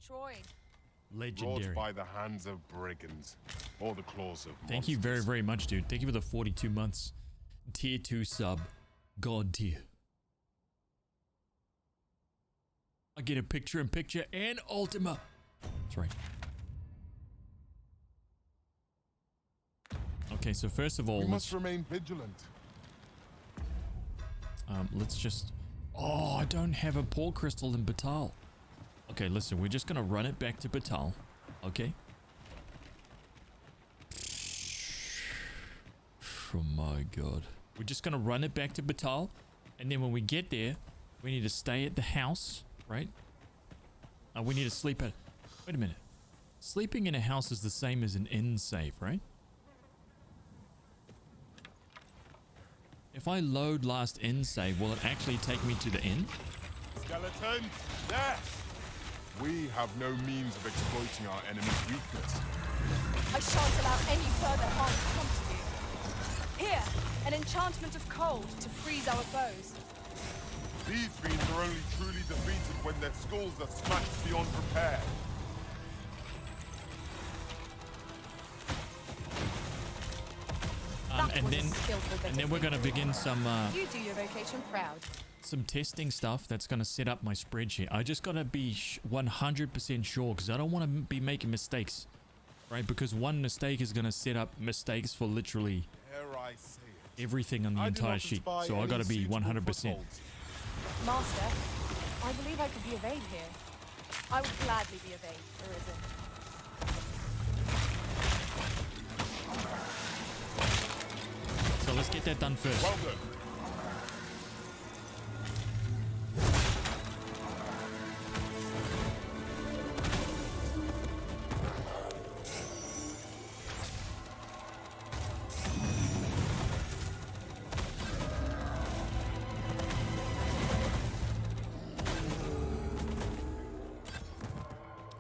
destroyed. Legendary. Wrought by the hands of brigands, or the claws of Thank you very, very much, dude. Thank you for the 42 months. Tier 2 sub. God tier. I get a picture-in-picture and Ultima. That's right. Okay, so first of all, we must remain vigilant. Let's just... Oh, I don't have a port crystal in Batal. Okay, listen, we're just gonna run it back to Batal. Okay? Oh my god. We're just gonna run it back to Batal, and then when we get there, we need to stay at the house, right? We need to sleep at... Wait a minute. Sleeping in a house is the same as an inn save, right? If I load last inn save, will it actually take me to the inn? Skeletons, there! We have no means of exploiting our enemy's weakness. I shan't allow any further harm to come to you. Here, an enchantment of cold to freeze our foes. These fiends are only truly defeated when their skulls are smashed beyond repair. And then we're going to begin some you do your vocation proud. Some testing stuff that's going to set up my spreadsheet. I just got to be 100% sure because I don't want to be making mistakes, right? Because one mistake is going to set up mistakes for literally everything on the entire sheet. So I got to be 100%. Master, I believe I could be of aid here. I would gladly be of aid, Arisen. So let's get that done first. Well done.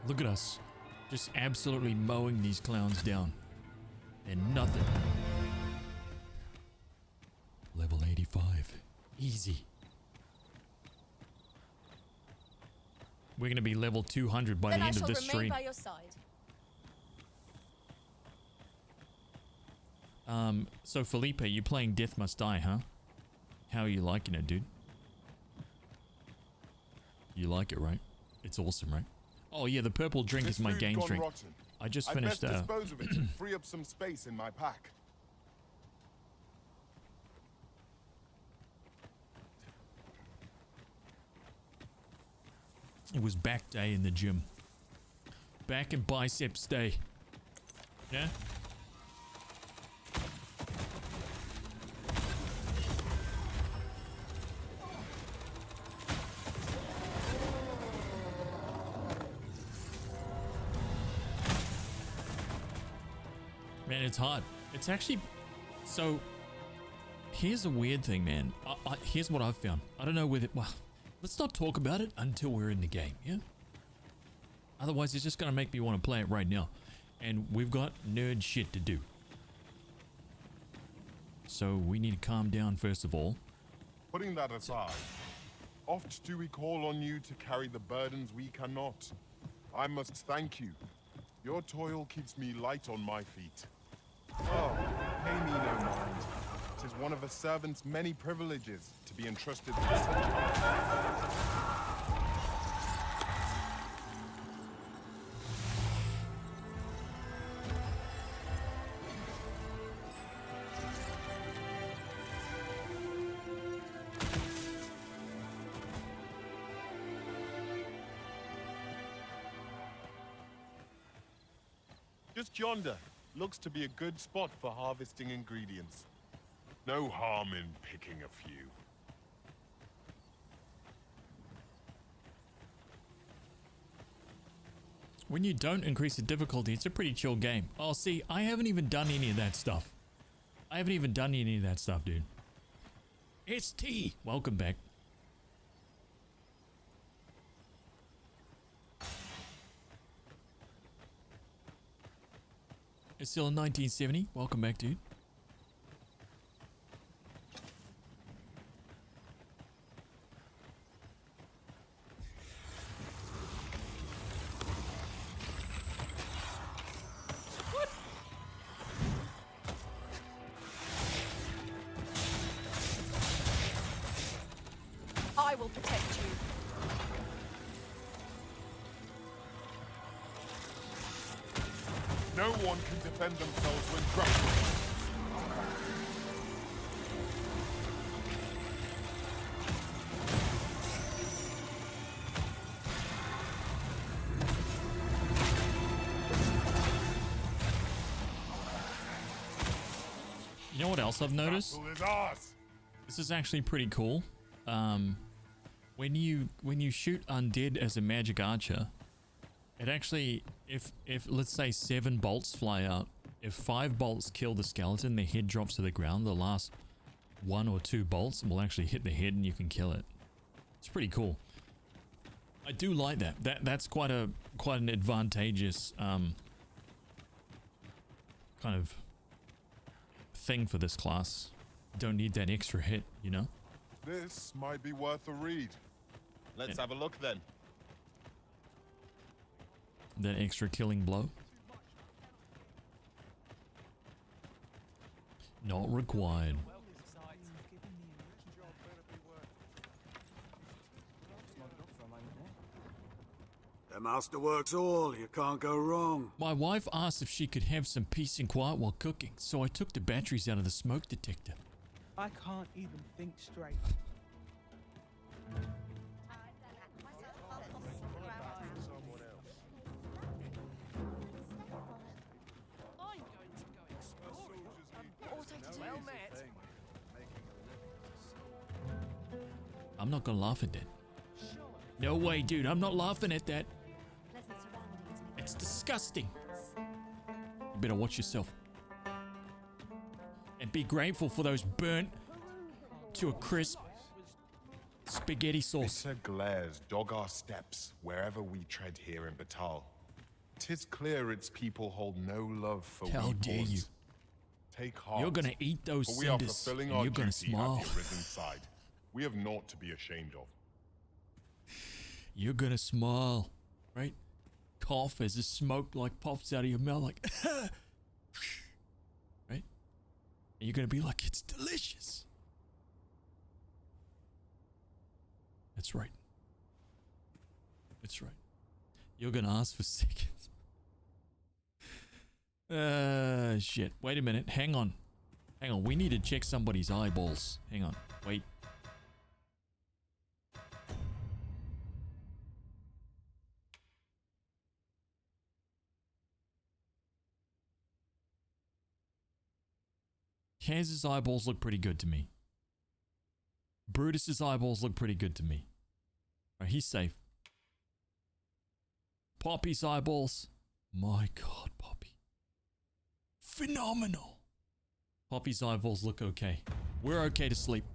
Look at us. Just absolutely mowing these clowns down. And nothing. Level 85. Easy. We're going to be level 200 by the end of this stream. By your side. So Felipe, you playing Death Must Die, huh? How are you liking it, dude? You like it, right? It's awesome, right? Oh yeah, the purple drink is my game drink. I just finished. I'd best dispose of it and free up some space in my pack. It was back day in the gym. Back and biceps day. Yeah. Man, it's hard. It's actually... So, here's a weird thing, man. Here's what I've found. I don't know whether... Well, let's not talk about it until we're in the game, yeah? Otherwise, it's just going to make me want to play it right now. And we've got nerd shit to do. So, we need to calm down first of all. Putting that aside, oft do we call on you to carry the burdens we cannot. I must thank you. Your toil keeps me light on my feet. Oh, pay me no mind. 'Tis one of a servant's many privileges to be entrusted with such a... Just yonder looks to be a good spot for harvesting ingredients. No harm in picking a few. When you don't increase the difficulty, it's a pretty chill game. Oh, see, I haven't even done any of that stuff. I haven't even done any of that stuff, dude. ST! Welcome back. It's still in 1970. Welcome back, dude. protect you. No one can defend themselves when grappled. You know what else I've noticed? Battle is ours. This is actually pretty cool. When you shoot undead as a magic archer, it actually, if let's say 7 bolts fly out, if 5 bolts kill the skeleton, their head drops to the ground. The last 1 or 2 bolts will actually hit the head and you can kill it. It's pretty cool. I do like that. That's quite an advantageous kind of thing for this class. Don't need that extra hit, you know? This might be worth a read. Let's have a look then. That extra killing blow. Not required. The master works all, you can't go wrong. My wife asked if she could have some peace and quiet while cooking, so I took the batteries out of the smoke detector. I can't even think straight. I'm going to go exploring. What I to do? Well met. I'm not gonna laugh at that. No way, dude. I'm not laughing at that. It's disgusting. You better watch yourself. And be grateful for those burnt to a crisp spaghetti sauce. Bitter glares dog our steps wherever we tread here in Batal. 'Tis clear its people hold no love for How we dare you. pawns. Take heart. You're gonna eat those for we are cinders fulfilling and our you're gonna duty smile. at the arisen side. We have naught to be ashamed of. You're gonna smile, right? Cough as the smoke like pops out of your mouth like right? And you're gonna be like, it's delicious. That's right. That's right. You're gonna ask for seconds. Shit. Wait a minute. Hang on. Hang on. We need to check somebody's eyeballs. Hang on. Wait. Kaz's eyeballs look pretty good to me. Brutus's eyeballs look pretty good to me. Right, he's safe. Poppy's eyeballs. My God, Poppy. Phenomenal. Poppy's eyeballs look okay. We're okay to sleep.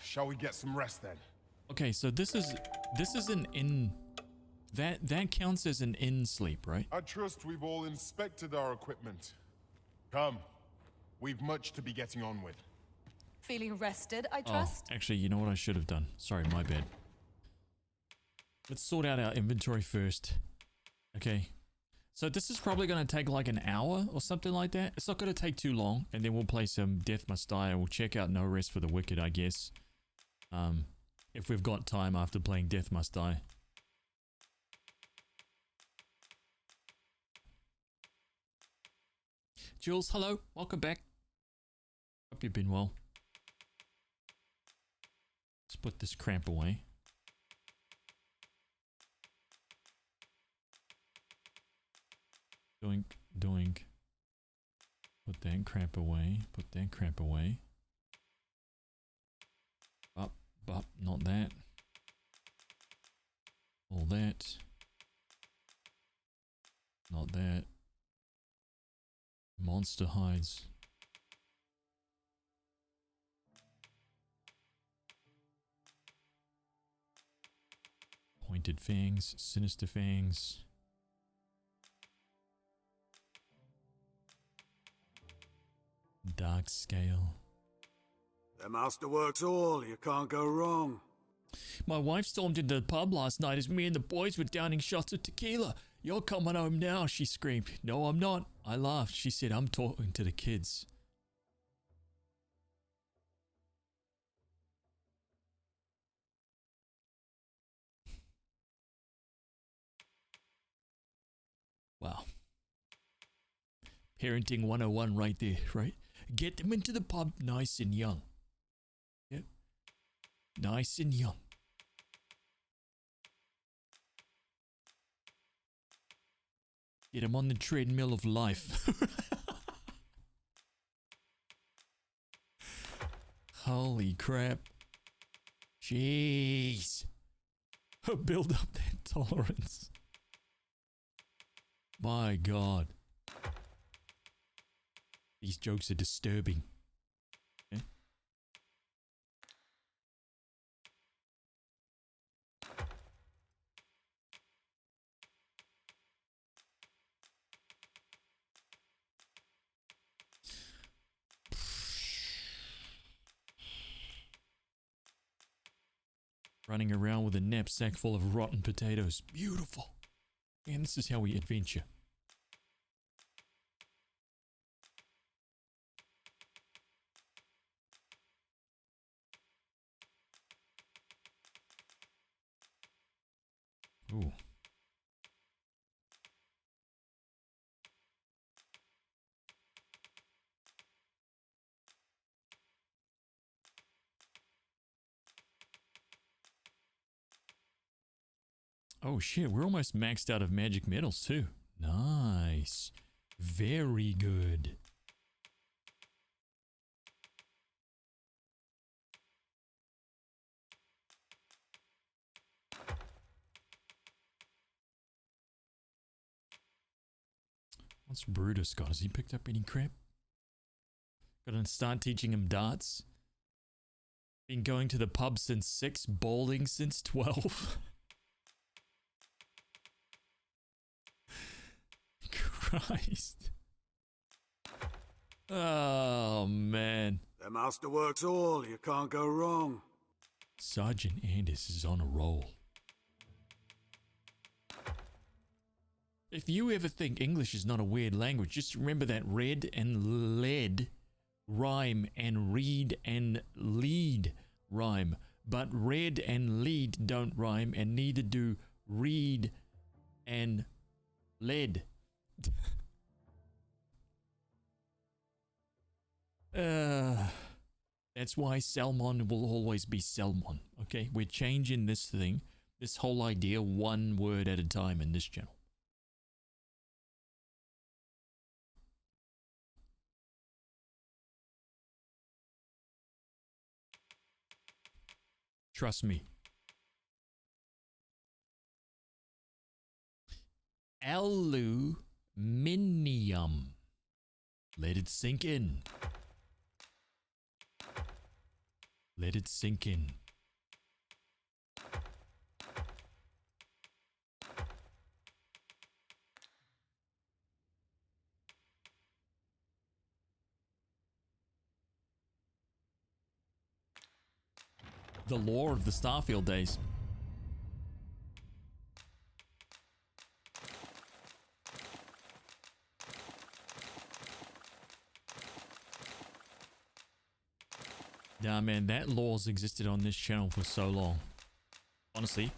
Shall we get some rest then? Okay, so this is an in that counts as an in sleep, right? I trust we've all inspected our equipment. Come. We've much to be getting on with. Feeling rested, I trust? Oh, actually, you know what I should have done? Sorry, my bad. Let's sort out our inventory first. Okay. So this is probably going to take like an hour or something like that. It's not going to take too long. And then we'll play some Death Must Die. And we'll check out No Rest for the Wicked, I guess. If we've got time after playing Death Must Die. Jules, hello. Welcome back. Hope you've been well. Let's put this cramp away. Doink, doink. Put that cramp away. Put that cramp away. Up, not that. All that. Not that. Monster hides. Pointed fangs, sinister fangs. Dark scale. The master works all, you can't go wrong. My wife stormed into the pub last night as me and the boys were downing shots of tequila. You're coming home now, she screamed. No, I'm not. I laughed. She said, I'm talking to the kids. Parenting 101 right there, right? Get them into the pub nice and young. Yep. Nice and young. Get them on the treadmill of life. Holy crap. Jeez. Build up that tolerance. My God. These jokes are disturbing. Okay. Running around with a knapsack full of rotten potatoes. Beautiful. And this is how we adventure. Ooh. Oh shit, we're almost maxed out of magic metals too. Nice. Very good. What's Brutus got? Has he picked up any crap? Gotta start teaching him darts. Been going to the pub since 6, bowling since 12. Christ. Oh, man. The masterworks all, you can't go wrong. Sergeant Anders is on a roll. If you ever think English is not a weird language, just remember that red and lead rhyme and read and lead rhyme. But red and lead don't rhyme, and neither do read and lead. That's why Salmon will always be Salmon. Okay, we're changing this thing, this whole idea, one word at a time in this channel. Trust me. Aluminium. Let it sink in. Let it sink in. The lore of the Starfield days. Nah, man, that lore's existed on this channel for so long. Honestly.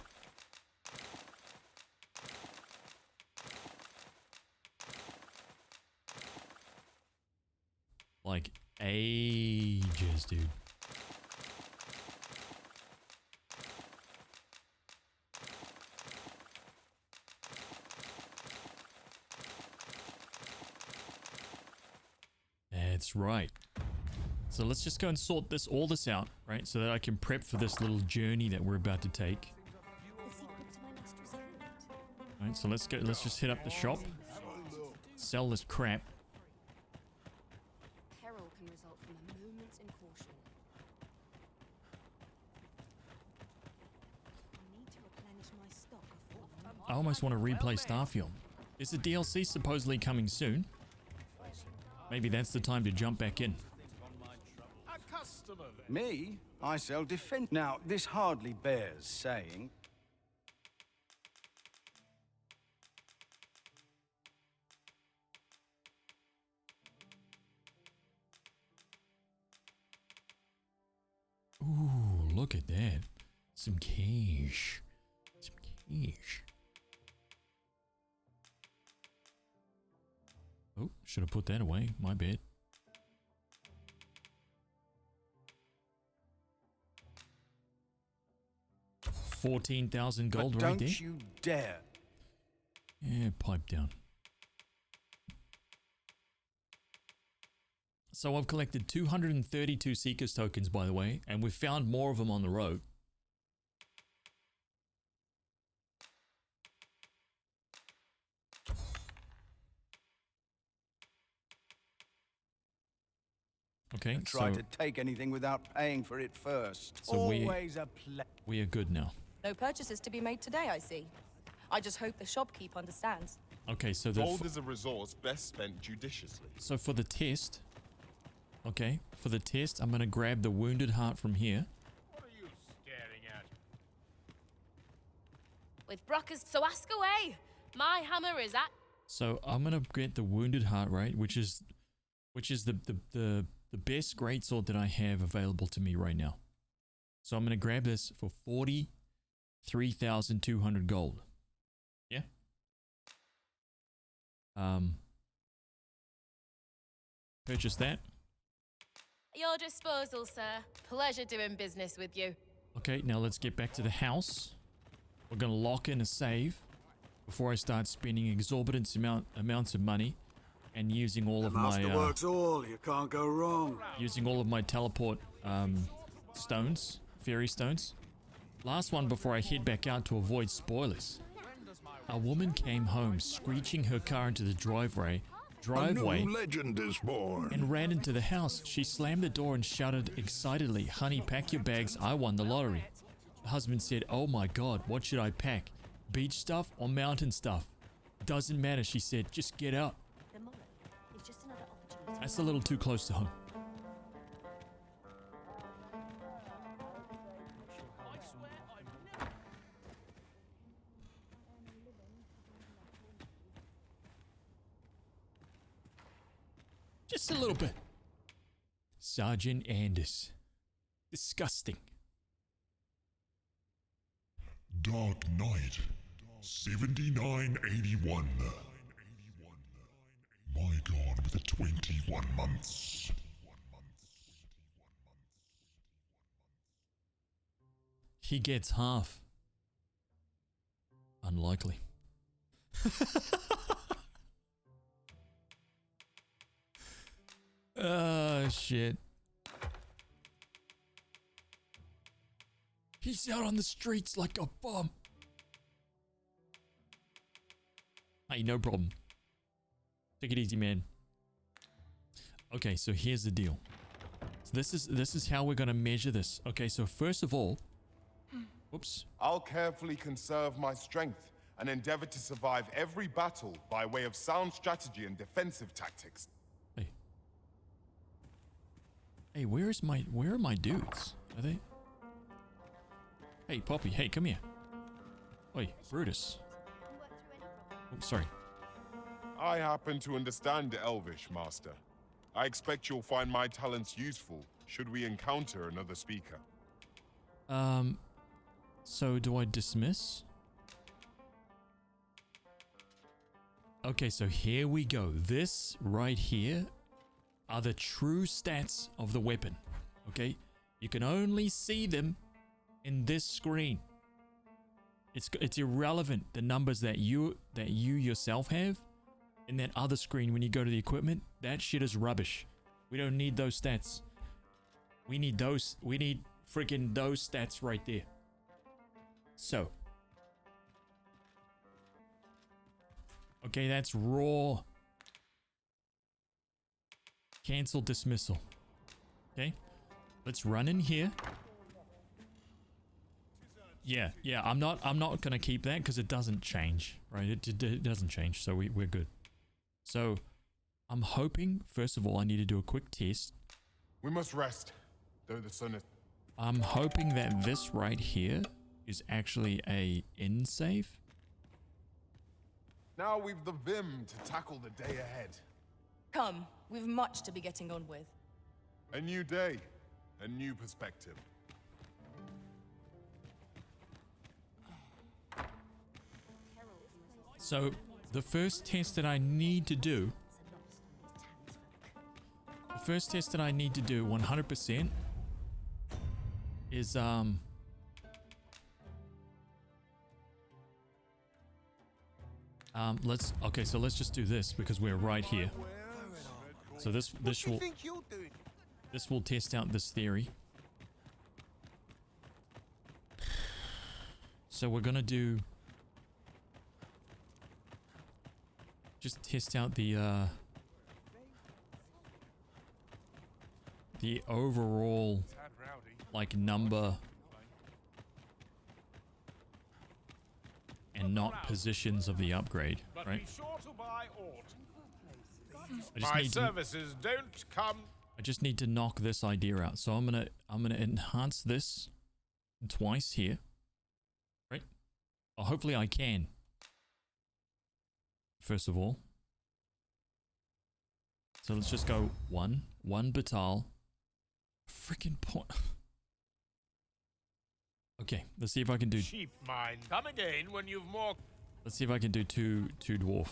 Like, ages, dude. That's right. So let's just go and sort all this out, right? So that I can prep for this little journey that we're about to take. Alright, so let's just hit up the shop. Sell this crap. Peril can result from a moment's incaution. I need to replenish my stock of I almost want to replay Starfield. Is the DLC supposedly coming soon? Maybe that's the time to jump back in. Me? I sell defense. Now, this hardly bears saying. Ooh, look at that. Some cash. Some cash. Oh, should have put that away. My bad. $14,000 gold right there. Don't you dare. Yeah, pipe down. So I've collected 232 Seekers tokens, by the way, and we've found more of them on the road. Okay, Try so to take anything without paying for it first. So Always a we are good now. No purchases to be made today, I see. I just hope the shopkeep understands. Okay, so Gold is a resource best spent judiciously. so for the test, okay, for the test, I'm gonna grab the wounded heart from here. What are you staring at? With Brockers, so ask away. My hammer is at. So I'm gonna get the wounded heart, right, which is the best greatsword that I have available to me right now. So I'm gonna grab this for 43,200 gold. Yeah. Purchase that. At your disposal, sir. Pleasure doing business with you. Okay, now let's get back to the house. We're gonna lock in a save before I start spending exorbitant amounts of money and using all The of master my works all. You can't go wrong. using all of my teleport stones, fairy stones. Last one before I head back out to avoid spoilers. A woman came home screeching her car into the driveway A new legend is born. and ran into the house. She slammed the door and shouted excitedly, "Honey, pack your bags. I won the lottery." The husband said, "Oh my God, what should I pack? Beach stuff or mountain stuff?" "Doesn't matter," she said. "Just get out." That's a little too close to home. Just a little bit. Sergeant Anders. Disgusting. Dark Knight 7981. My God, with the 21 months. He gets half. Unlikely. Oh, shit. He's out on the streets like a bum. Hey, no problem. Take it easy, man. Okay, so here's the deal. So this is how we're gonna measure this. Okay, so first of all, whoops. I'll carefully conserve my strength and endeavor to survive every battle by way of sound strategy and defensive tactics. Hey. Hey, where are my dudes? Are they? Hey, Poppy, hey, come here. Oi, Brutus. Oh, sorry. I happen to understand Elvish, Master. I expect you'll find my talents useful should we encounter another speaker. So do I dismiss? Okay, so here we go. This right here are the true stats of the weapon. Okay? You can only see them in this screen. It's irrelevant the numbers that you yourself have in that other screen when you go to the equipment. That shit is rubbish. We don't need those stats. We need freaking those stats right there. So. Okay, that's raw. Cancel dismissal. Okay. Let's run in here. Yeah, I'm not gonna keep that because it doesn't change, right? It doesn't change, so we're good. So, I'm hoping, first of all, I need to do a quick test. We must rest, though the sun is... I'm hoping that this right here is actually a end save. Now we've the vim to tackle the day ahead. Come, we've much to be getting on with. A new day, a new perspective. So, the first test that I need to do first test that I need to do 100% is so let's just do this because we're right here. So this will test out this theory. So we're gonna do just test out the overall like number and not positions of the upgrade, right? My services don't come. I just need to knock this idea out. So I'm gonna enhance this twice here, right? Oh, hopefully I can. First of all, so let's just go one batal. Freaking point. Okay, let's see if I can do. Sheep mine. Come again when you've more. Let's see if I can do two dwarf.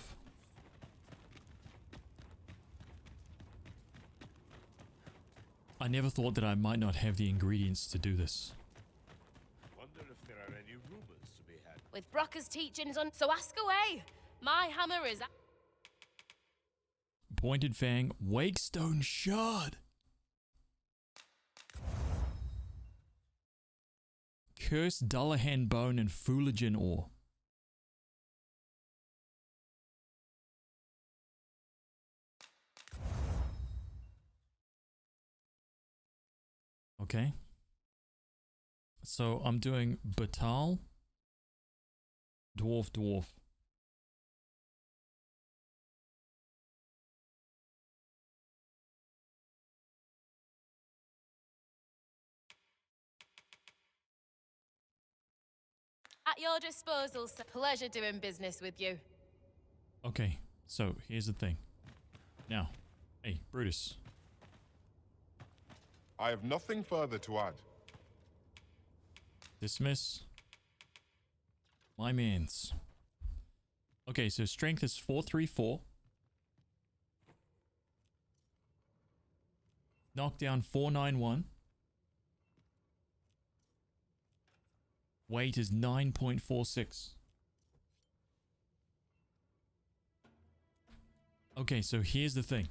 I never thought that I might not have the ingredients to do this. Wonder if there are any rumors to be had. With Brocker's teachings on, so ask away. My hammer is. Pointed Fang, Wakestone Shard. Cursed Dullahan Bone and Fooligan Ore. Okay. So I'm doing Batal, Dwarf. At your disposal, sir. Pleasure doing business with you. Okay, so here's the thing. Now, hey, Brutus. I have nothing further to add. Dismiss. My mans. Okay, so strength is 434. Knockdown 491. Weight is 9.46. Okay, so here's the thing.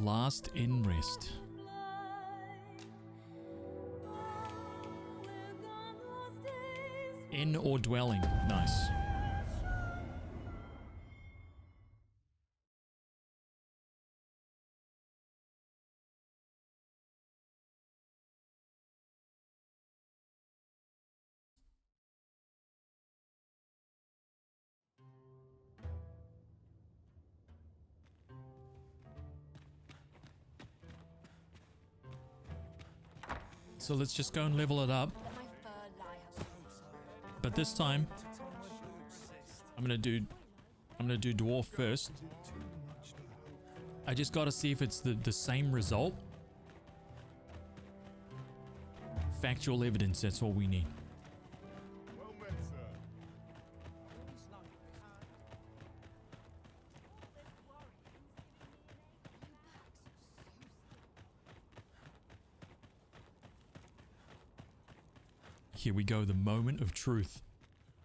Last in rest. Inn or dwelling. Nice. So let's just go and level it up. But this time, I'm gonna do dwarf first. I just gotta see if it's the same result. Factual evidence, that's all we need. Well met, sir. Here we go, the moment of truth.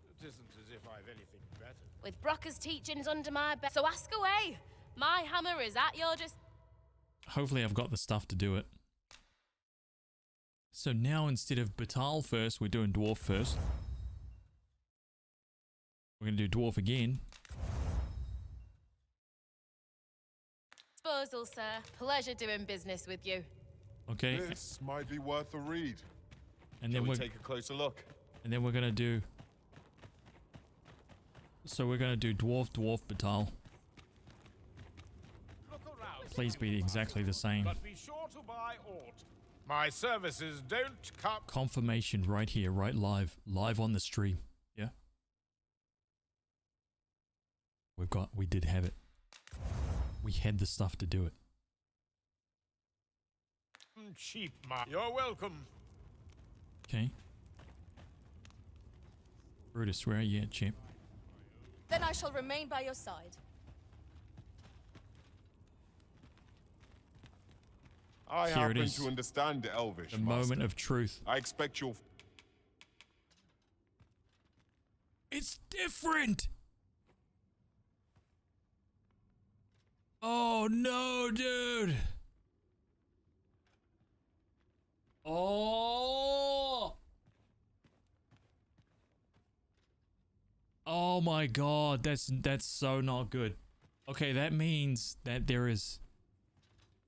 It isn't as if I've anything better. With Brocker's teachings under my belt, so ask away. My hammer is at your Hopefully I've got the stuff to do it. So now instead of Batal first, we're doing dwarf first. We're gonna do dwarf again. disposal, sir. Pleasure doing business with you. Okay. This might be worth a read. And then Shall we we're take a closer look. And then we're gonna do. So we're gonna do dwarf batal. Look around. Please be exactly the same. But be sure to buy aught. My services don't come. Confirmation right here, right live on the stream. Yeah. We did have it. We had the stuff to do it. Cheap, you're welcome. Okay. Brutus, where are you at, champ? Then I shall remain by your side. I Here it happen is. to understand Elvish, The Master. moment of truth. I expect you'll... It's different! Oh no, dude! Oh! Oh my god, that's so not good. Okay, that means that there is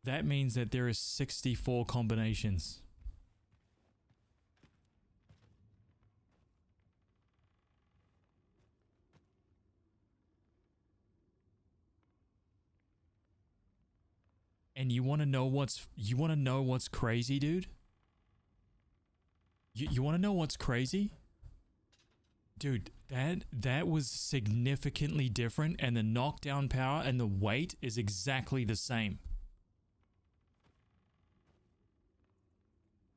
64 combinations. And you want to know what's crazy, dude? You want to know what's crazy? Dude, that was significantly different, and the knockdown power and the weight is exactly the same.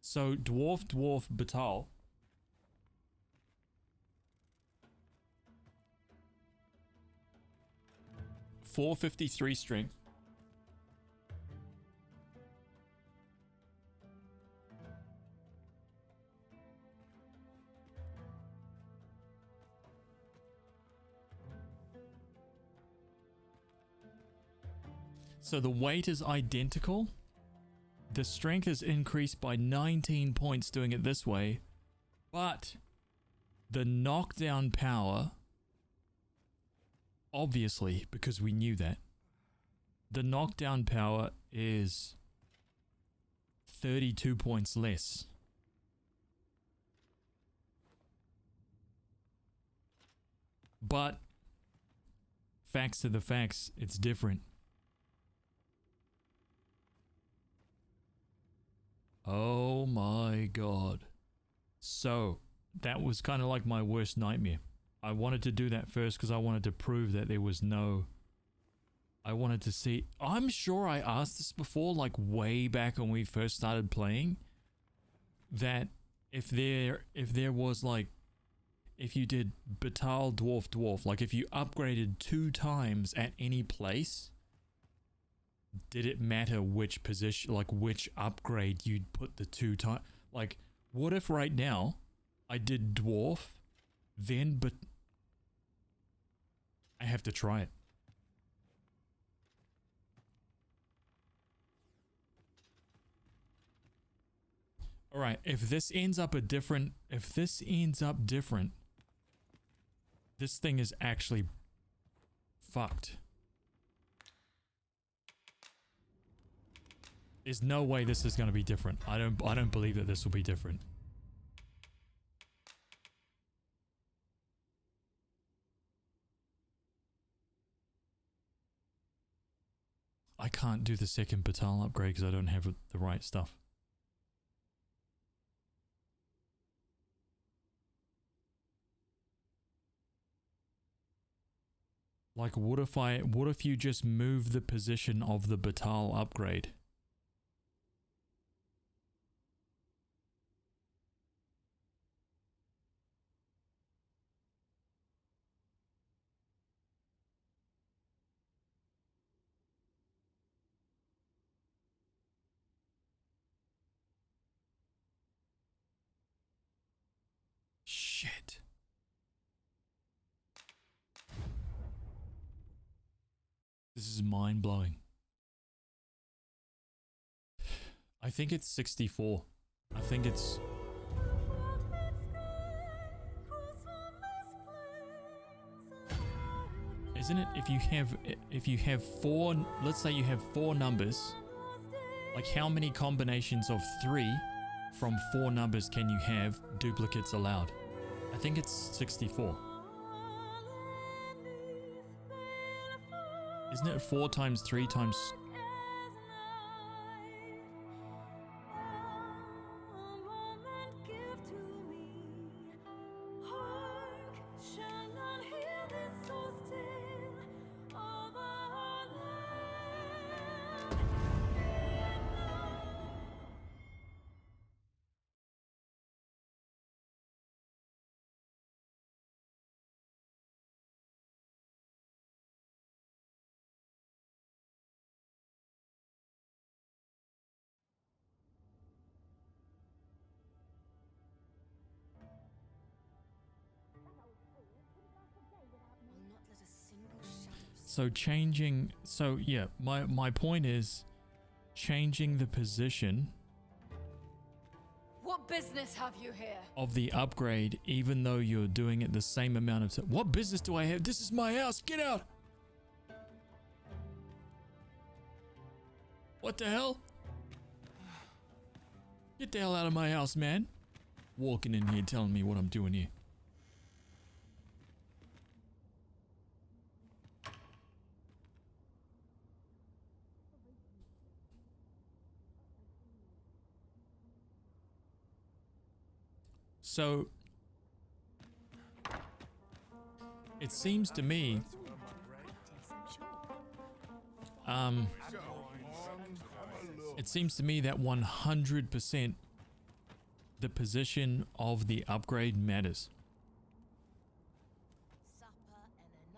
So dwarf Batal. .453 strength. So the weight is identical. The strength is increased by 19 points doing it this way. But the knockdown power, obviously, because we knew that, the knockdown power is 32 points less. But facts are the facts, it's different. Oh my god. So, that was kind of like my worst nightmare. I wanted to do that first because I wanted to prove that there was no... I wanted to see... I'm sure I asked this before, like way back when we first started playing. That if there was like... If you did Batal Dwarf, like if you upgraded 2 times at any place... Did it matter which position, like which upgrade you'd put the 2 times? Like, what if right now I did dwarf, then but I have to try it. All right, if this ends up different, this thing is actually fucked. There's no way this is going to be different. I don't believe that this will be different. I can't do the second Batal upgrade because I don't have the right stuff. Like, what if you just move the position of the Batal upgrade? Shit. This is mind-blowing. I think it's 64. I think it's... Isn't it if you have 4, let's say you have 4 numbers, like how many combinations of 3 from 4 numbers can you have duplicates allowed? I think it's 64. Isn't it 4 times 3 times... So changing, so yeah, my point is changing the position What business have you here? of the upgrade, even though you're doing it the same amount of time. What business do I have? This is my house. Get out. What the hell? Get the hell out of my house, man. Walking in here telling me what I'm doing here. So, it seems to me, that 100% the position of the upgrade matters.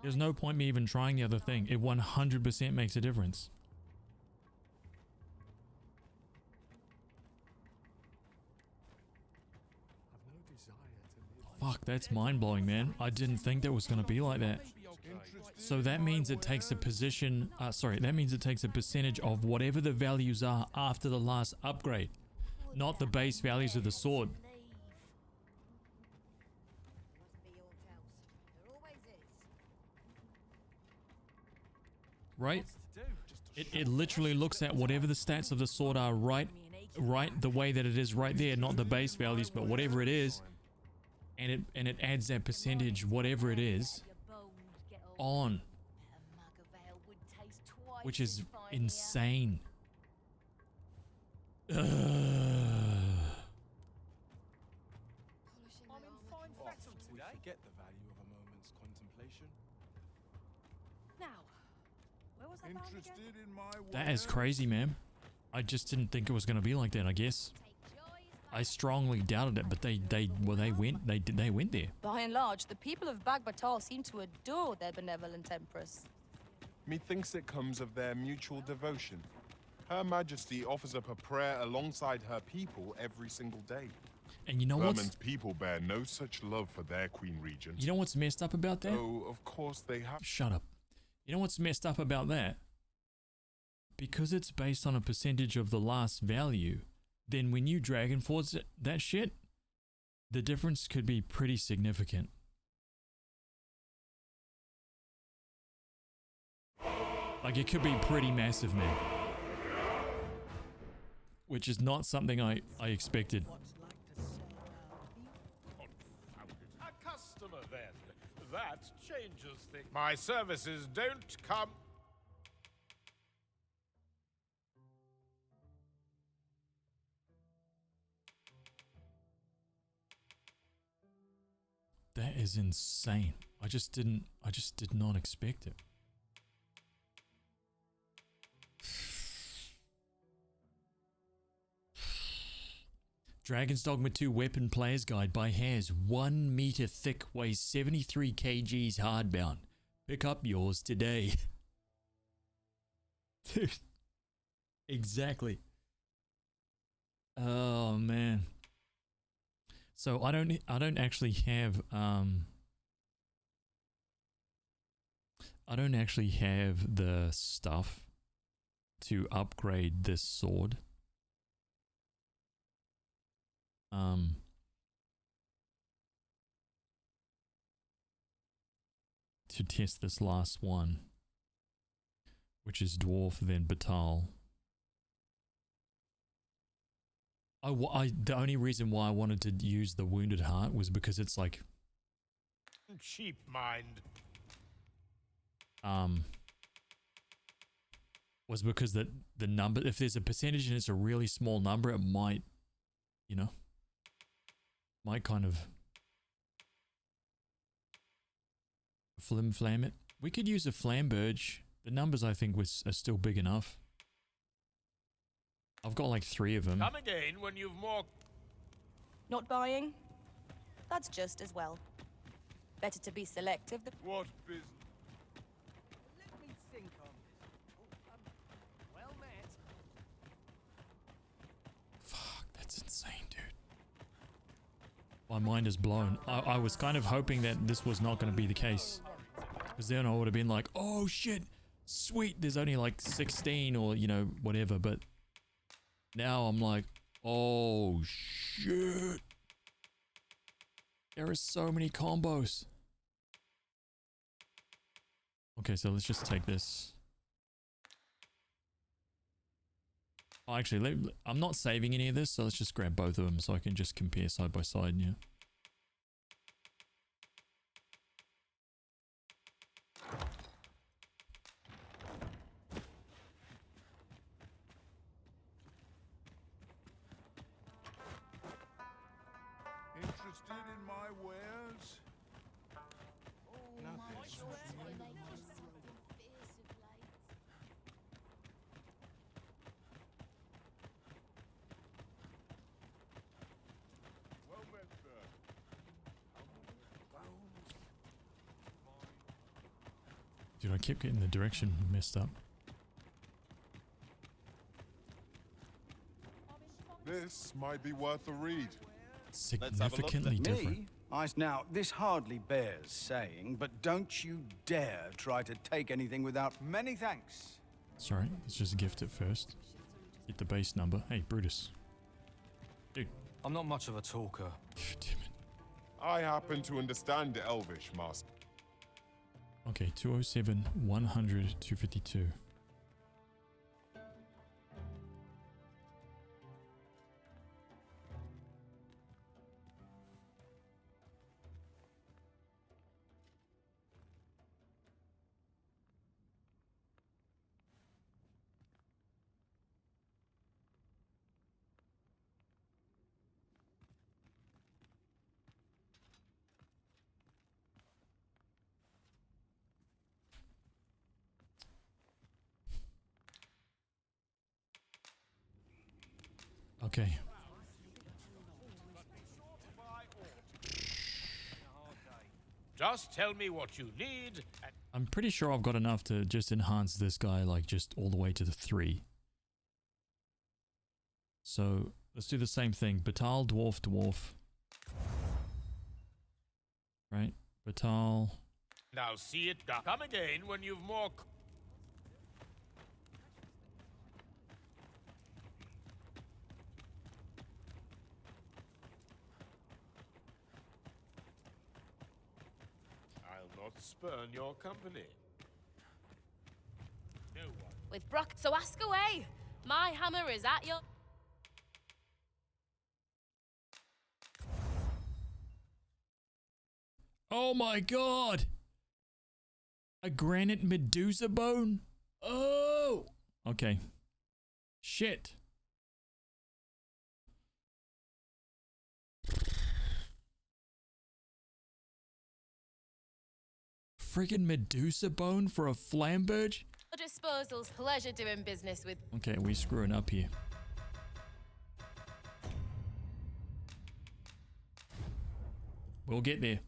There's no point me even trying the other thing. It 100% makes a difference. Fuck, that's mind-blowing, man. I didn't think that was going to be like that. So that means it takes a position, that means it takes a percentage of whatever the values are after the last upgrade, not the base values of the sword. Right? It literally looks at whatever the stats of the sword are right the way that it is right there, not the base values, but whatever it is. And it adds that percentage, whatever it is, on, which is insane. I'm in fine fettle today. Forget the value of a moment's contemplation. Now, where was I bound again? Interested in my That is crazy, man. I just didn't think it was going to be like that, I guess. I strongly doubted it, but they went there. By and large, the people of Bagbatal seem to adore their benevolent empress. Methinks it comes of their mutual devotion. Her Majesty offers up a prayer alongside her people every single day. And you know what? Vermin's people bear no such love for their queen regent. You know what's messed up about that? Oh, of course they have. Shut up. You know what's messed up about that? Because it's based on a percentage of the last value, then when you Dragon Force that shit, the difference could be pretty significant. Like, it could be pretty massive, man. Which is not something I expected. A customer, then. That changes things. My services don't come... That is insane. I just did not expect it. Dragon's Dogma 2 Weapon Player's Guide by Hairs. 1 meter thick, weighs 73 kgs hardbound. Pick up yours today. Dude. Exactly. Oh man. So I don't actually have the stuff to upgrade this sword. To test this last one, which is Dwarf, then Batal. The only reason why I wanted to use the Wounded Heart was because it's like cheap mind. Was because the number, if there's a percentage and it's a really small number, it might, you know, might kind of flim-flam it. We could use a Flamberge. The numbers I think are still big enough. I've got like 3 of them. Come again when you've more... Not buying? That's just as well. Better to be selective. What business? Let me think on this. Well met. Fuck, that's insane, dude. My mind is blown. I was kind of hoping that this was not going to be the case. Because then I would have been like, oh shit, sweet, there's only like 16 or, you know, whatever. But now I'm like, oh shit. There are so many combos. Okay, so let's just take this. Oh, actually, I'm not saving any of this, so let's just grab both of them so I can just compare side by side, yeah. Interested in my wares? Well met, sir. Dude, I kept getting the direction messed up. This might be worth a read. Significantly different. Me? Now, this hardly bears saying, but don't you dare try to take anything without... Many thanks. Sorry, let's just gift it first. Get the base number. Hey, Brutus. Dude. I'm not much of a talker. Damn it. I happen to understand Elvish, Master. Okay, 207, 100, 252. Okay. Just tell me what you need. And I'm pretty sure I've got enough to just enhance this guy like just all the way to the 3. So let's do the same thing. Batal, dwarf, dwarf. Right? Batal. I'll see it done. Come again when you've more. I'll not spurn your company. No one. With Brock, so ask away. My hammer is at your... Oh my god! A granite Medusa bone? Oh! Okay. Shit. Friggin' Medusa bone for a flamberge? disposals. Pleasure doing business with... Okay, we screwing up here. We'll get there.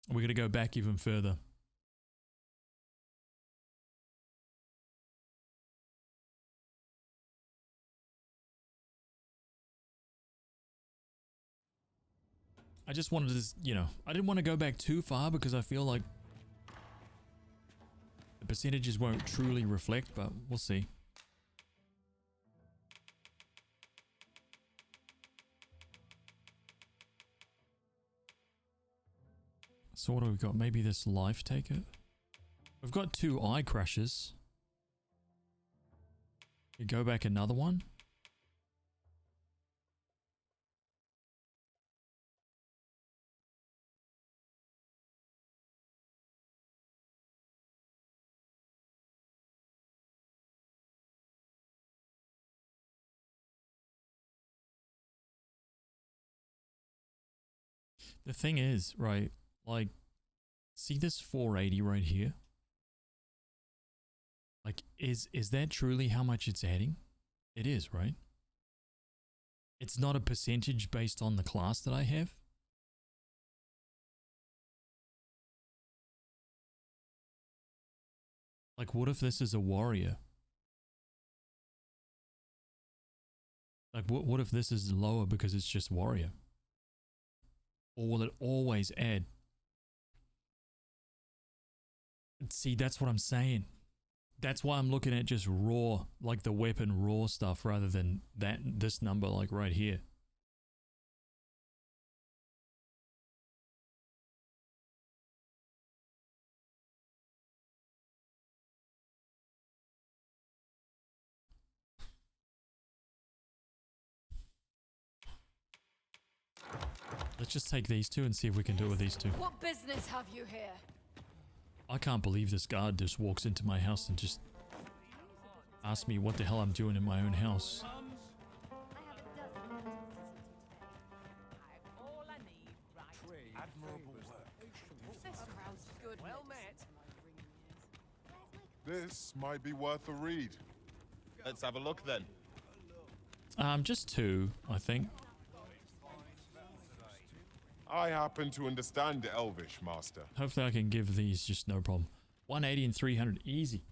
We're going to go back even further. I just wanted to, you know, I didn't want to go back too far because I feel like the percentages won't truly reflect, but we'll see. So what do we got? Maybe this life taker? We've got 2 eye crushes. You go back another one. The thing is, right, like, see this 480 right here? Like, is that truly how much it's adding? It is, right? It's not a percentage based on the class that I have. Like, what if this is a warrior? Like, what if this is lower because it's just warrior? Or will it always add? See, that's what I'm saying. That's why I'm looking at just raw, like the weapon raw stuff, rather than this number like right here. Let's just take these two and see if we can do it with these two. What business have you here? I can't believe this guard just walks into my house and just asks me what the hell I'm doing in my own house. This crowd's good. Well met. This might be worth a read. Let's have a look then. Just two, I think. I happen to understand Elvish, Master. Hopefully I can give these just no problem. 180 and 300, easy.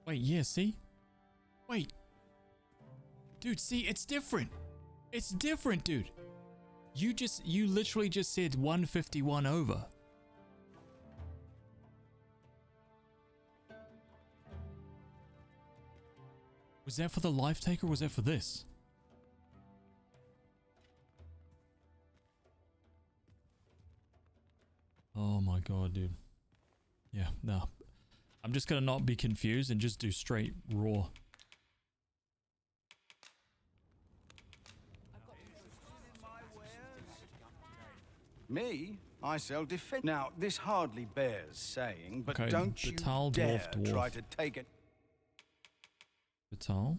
Wait, yeah, see? Wait. Dude, see, it's different. It's different, dude. You literally just said 151 over. Was that for the life taker or was that for this? Oh my god, dude. Yeah, no. I'm just gonna not be confused and just do straight raw. Me? I sell defense. Now, this hardly bears saying, but Okay, don't you Batal, dare dwarf. try to take it. Batal.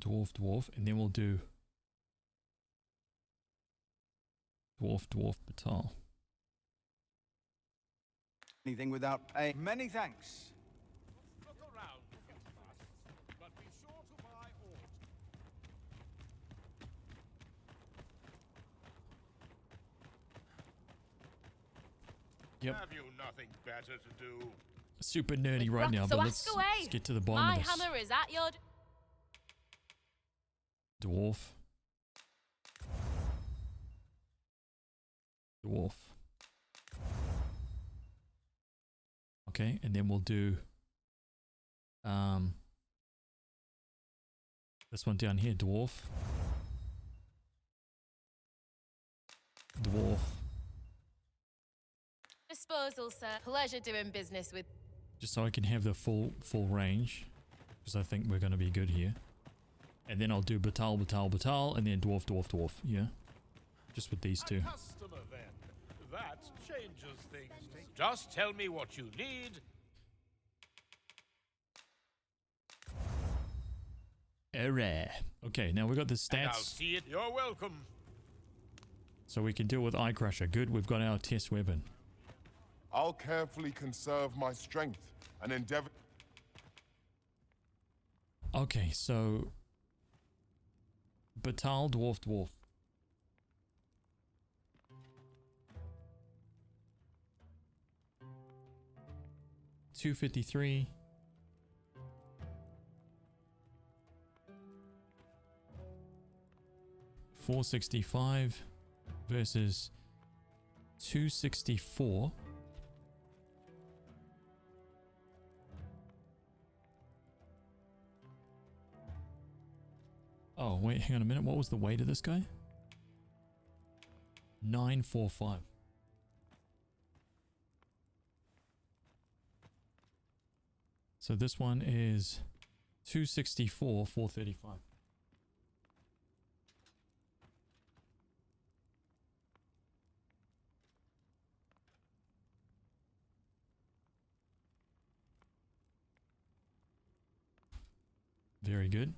Dwarf, and then we'll do dwarf, Batal. Anything without pay. Many thanks. Look around if you must, but be sure to buy all. Yep. Have you nothing better to do? Super nerdy right now, So but ask let's away. get to the bottom My of this. hammer is at your... Dwarf. Okay, and then we'll do this one down here, dwarf. Disposal, sir. Pleasure doing business with... Just so I can have the full range, because I think we're going to be good here. And then I'll do Batal, and then dwarf. Yeah, just with these two. A customer then. That changes things. Just tell me what you need. Alright. Okay, now we got the And I'll stats, see it. You're welcome. so we can deal with Eye Crusher. Good, we've got our test weapon. I'll carefully conserve my strength and endeavor. Okay, so Batal, dwarf. 253. $465 versus 264. Oh, wait, hang on a minute. What was the weight of this guy? 945. So this one is 264, 435. Very good.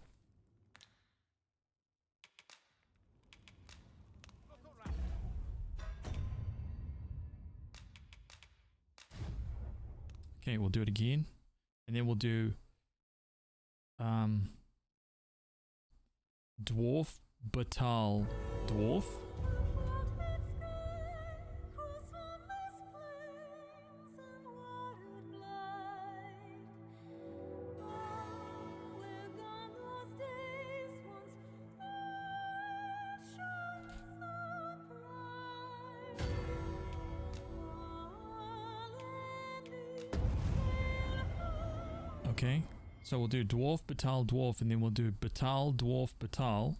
Okay, we'll do it again. And then we'll do Dwarf Batal Dwarf. Okay, so we'll do Dwarf, Batal, Dwarf, and then we'll do Batal, Dwarf, Batal.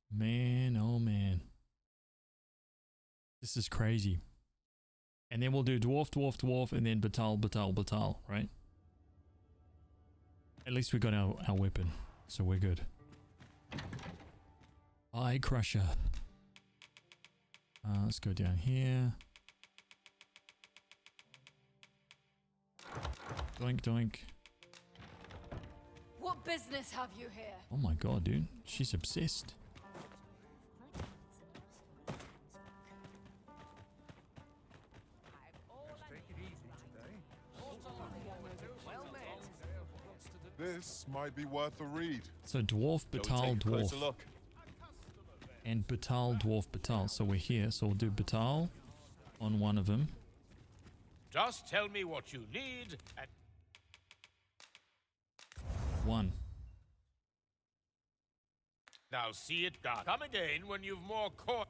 Man, oh man. This is crazy. And then we'll do Dwarf, Dwarf, Dwarf, and then Batal, Batal, Batal, right? At least we got our weapon, so we're good. Eye Crusher. Let's go down here. Doink, doink. What business have you here? Oh my god, dude. She's obsessed. This might be worth a read. So Dwarf, Go Batal, take a closer Dwarf. look. And Batal, Dwarf, Batal. So we're here. So we'll do Batal on one of them. Just tell me what you need and... One. Now see it done. Come again when you've more coin.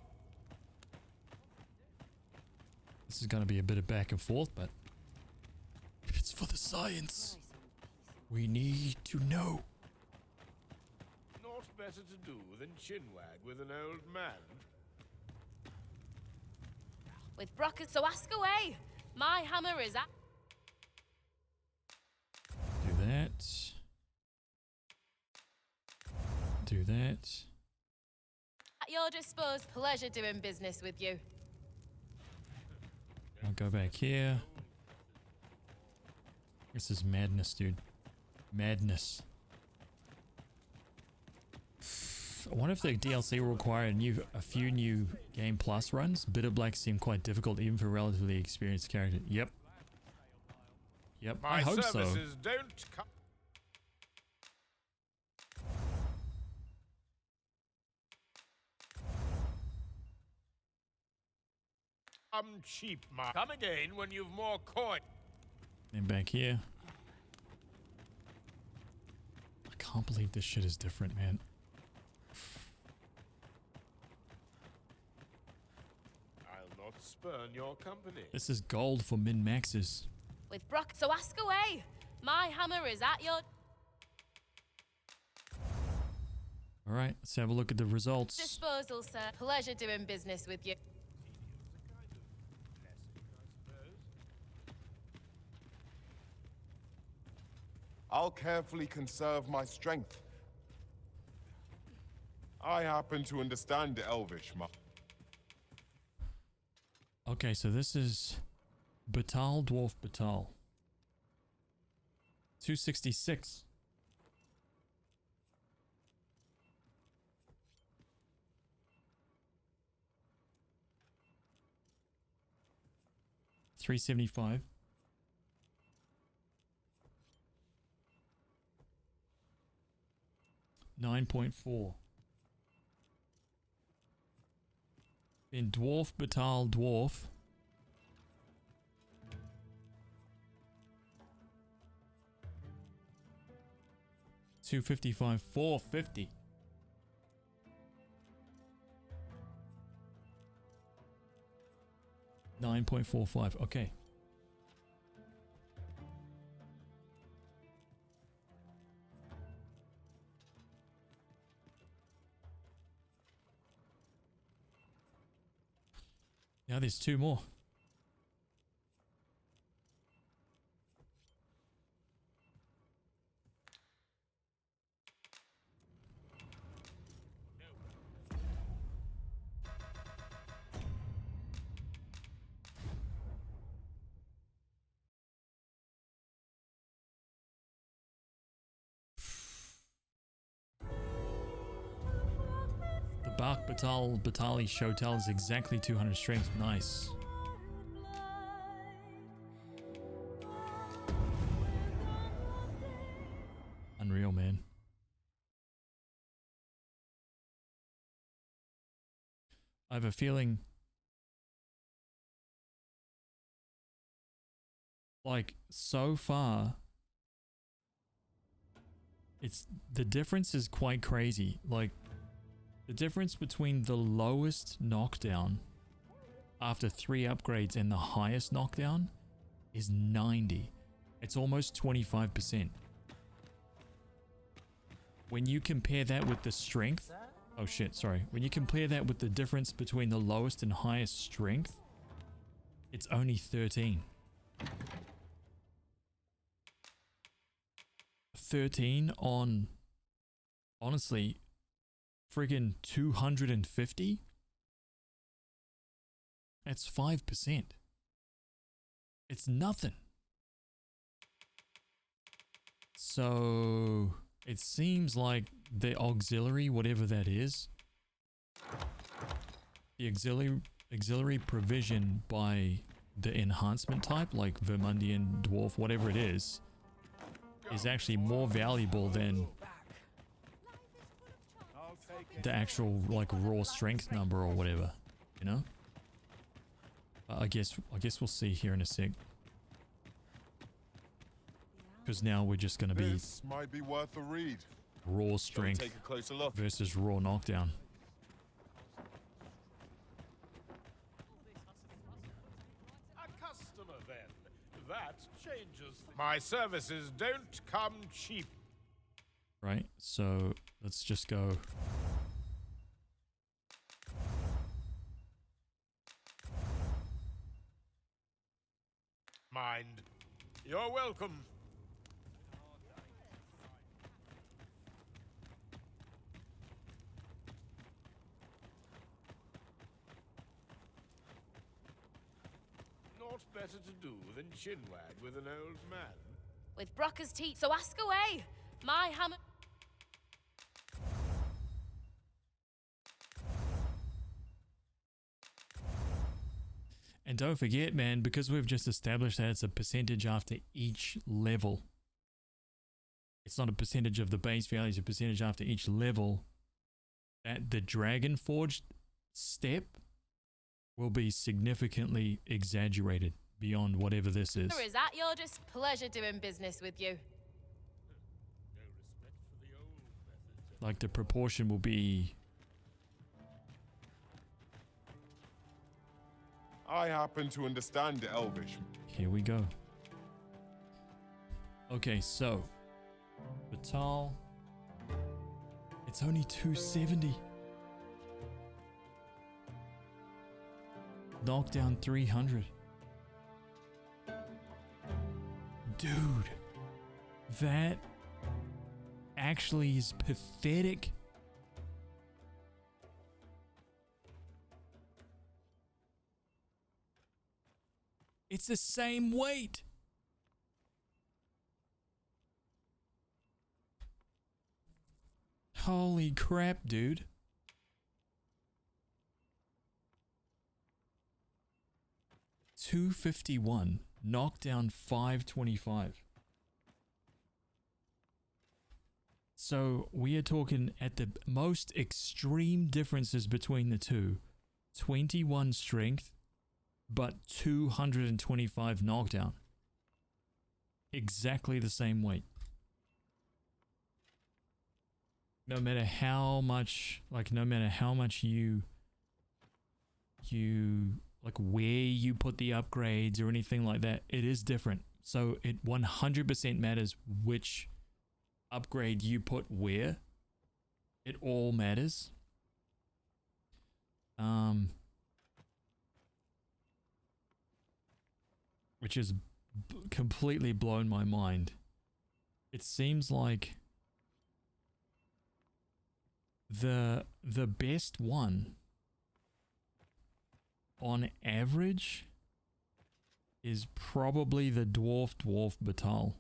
This is going to be a bit of back and forth, but it's for the science. We need to know. Naught better to do than chinwag with an old man. With Brock, so ask away. My hammer is at... Do that. Do that. At your disposal. Pleasure doing business with you. I'll go back here. This is madness, dude. Madness. I wonder if the DLC will require a few new Game Plus runs. Bitter Black seem quite difficult even for a relatively experienced character. Yep. Yep, My I hope so. services don't come... I'm cheap, ma. Come again when you've more coin. And back here. I can't believe this shit is different, man. I'll not spurn your company. This is gold for min-maxes. With Brock, so ask away. My hammer is at your... Alright, let's have a look at the results. disposal, sir. Pleasure doing business with you. I'll carefully conserve my strength. I happen to understand Elvish, Okay, so this is Batal, Dwarf, Batal. 266. $375. 9.4. Then Dwarf, Batal, Dwarf. $255, $450. $9.45. Okay. Now there's two more. Bark Batali Shotel is exactly 200 strength. Nice. Unreal, man. I have a feeling like so far the difference is quite crazy. Like the difference between the lowest knockdown after 3 upgrades and the highest knockdown is 90. It's almost 25%. When you compare that with the strength, oh shit, sorry. When you compare that with the difference between the lowest and highest strength, it's only 13. 13 on, honestly, friggin' 250? That's 5%. It's nothing. So it seems like the auxiliary, whatever that is, the auxiliary provision by the enhancement type, like Vermundian, Dwarf, whatever it is actually more valuable than the actual like raw strength number or whatever, you know? I guess we'll see here in a sec. Because now we're just gonna be This might be worth a read. raw strength Take a closer look. versus raw knockdown. A customer, then. That changes things. My services don't come cheap. Right? So let's just go. Mind. You're welcome. Naught better to do than chinwag with an old man. With Brocker's teeth, so ask away. My hammer. And don't forget, man, because we've just established that it's a percentage after each level. It's not a percentage of the base value, it's a percentage after each level. That the Dragon Forged step will be significantly exaggerated beyond whatever this is. Is that you're just pleasure doing business with you? No respect for the old methods. Like the proportion will be... I happen to understand Elvish. Here we go. Okay, so Batal. It's only 270. Knockdown 300. Dude, that actually is pathetic. It's the same weight. Holy crap, dude. $251, knockdown 525. So we are talking at the most extreme differences between the two. 21 strength, but 225 knockdown. Exactly the same weight. No matter how much, you like where you put the upgrades or anything like that, it is different. So it 100% matters which upgrade you put where. It all matters. Which has completely blown my mind. It seems like the best one on average is probably the Dwarf Batal,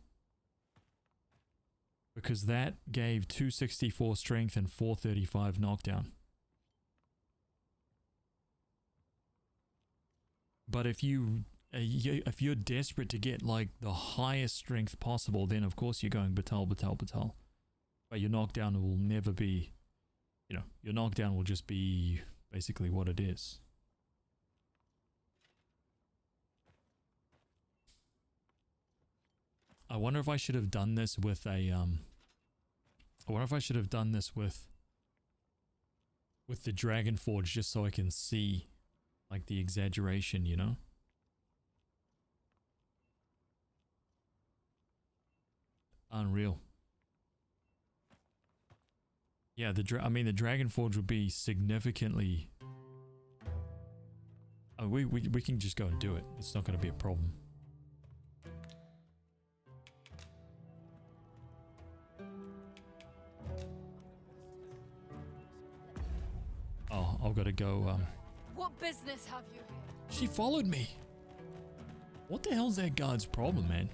because that gave 264 strength and 435 knockdown. But if if you're desperate to get like the highest strength possible, then of course you're going Batal, Batal, Batal. But your knockdown will never be, you know, your knockdown will just be basically what it is. I wonder if I should have done this with a I wonder if I should have done this with the Dragon Forge just so I can see like the exaggeration, you know? Unreal. Yeah, I mean the Dragon Forge would be significantly. Oh, we can just go and do it. It's not going to be a problem. Oh, I've got to go. What business have you here? She followed me. What the hell's that guard's problem, man?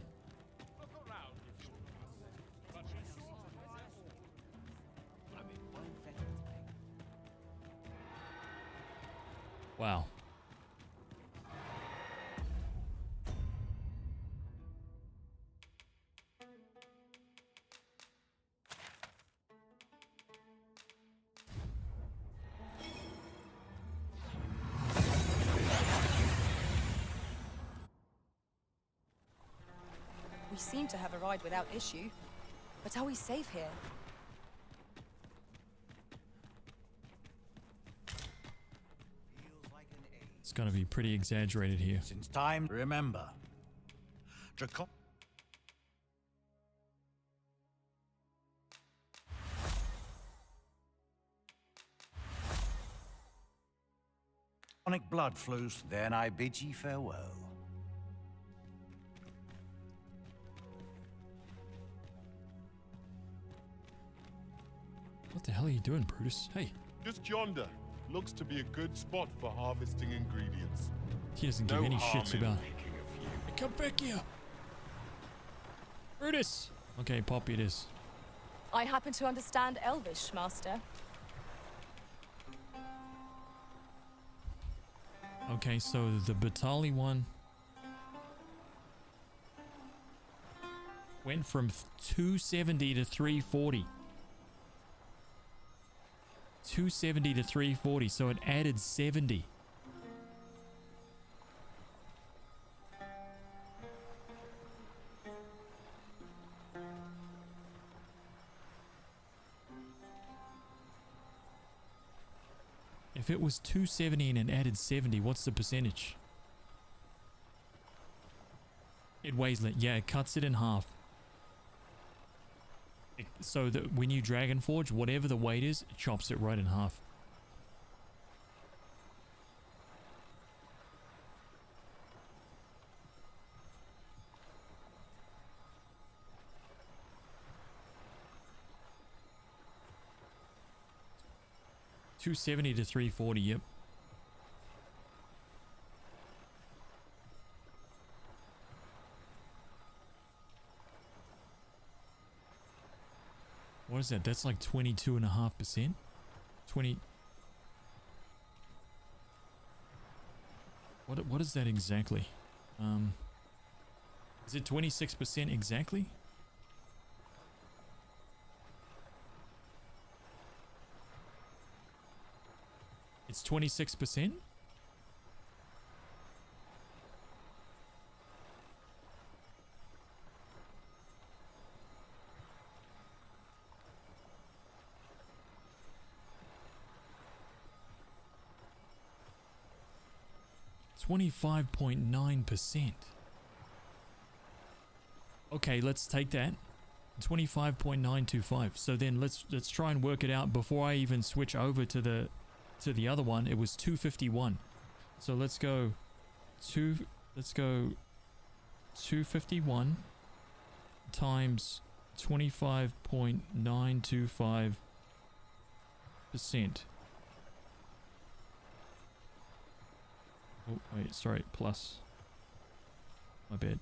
Wow. We seem to have arrived without issue. But are we safe here? It's gonna be pretty exaggerated here. Since time, remember. Draconic blood flows, then I bid ye farewell. What the hell are you doing, Brutus? Hey. Just yonder. Looks to be a good spot for harvesting ingredients. He doesn't give any shits about. Hey, come back here. Brutus! Okay, Poppy it is. I happen to understand Elvish, Master. Okay, so the Batali one went from 270 to 340. 270 to 340, so it added 70. If it was 270 and it added 70, what's the percentage? It weighs it. Yeah, it cuts it in half. So that when you Dragon Forge, whatever the weight is, it chops it right in half. $270 to $340, yep. What is that? That's like 22.5%. 20. What is that exactly? Is it 26% exactly? It's 26%? $25.9%. Okay, let's take that. 25.925. So then let's try and work it out before I even switch over to the other one. It was 251. So let's go 251 times 25.925%. Oh, wait, sorry, plus. My bad.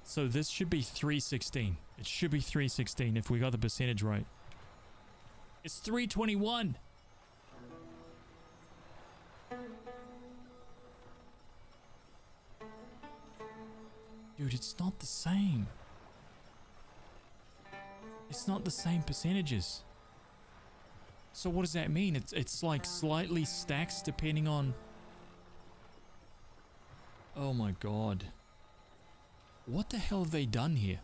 So this should be 316. It should be 316 if we got the percentage right. It's 321. Dude, it's not the same. It's not the same percentages. So what does that mean? It's like slightly stacks depending on... Oh my god. What the hell have they done here?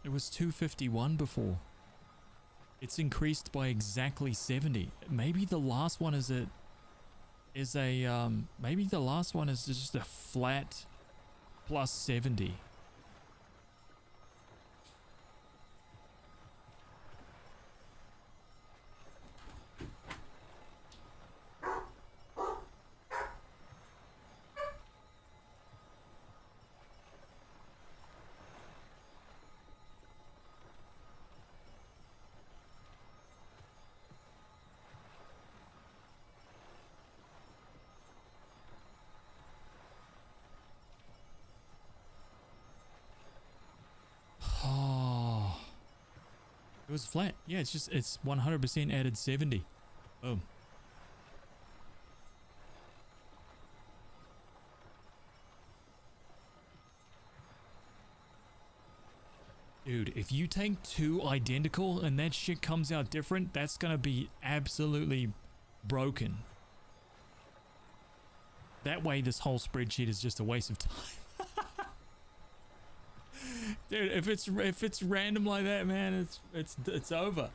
It was 251 before. It's increased by exactly 70. Maybe the last one is maybe the last one is just a flat plus 70. It was flat. Yeah, it's 100% added 70. Boom. Dude, if you take two identical and that shit comes out different, that's gonna be absolutely broken. That way this whole spreadsheet is just a waste of time. Dude, if it's random like that, man, it's over.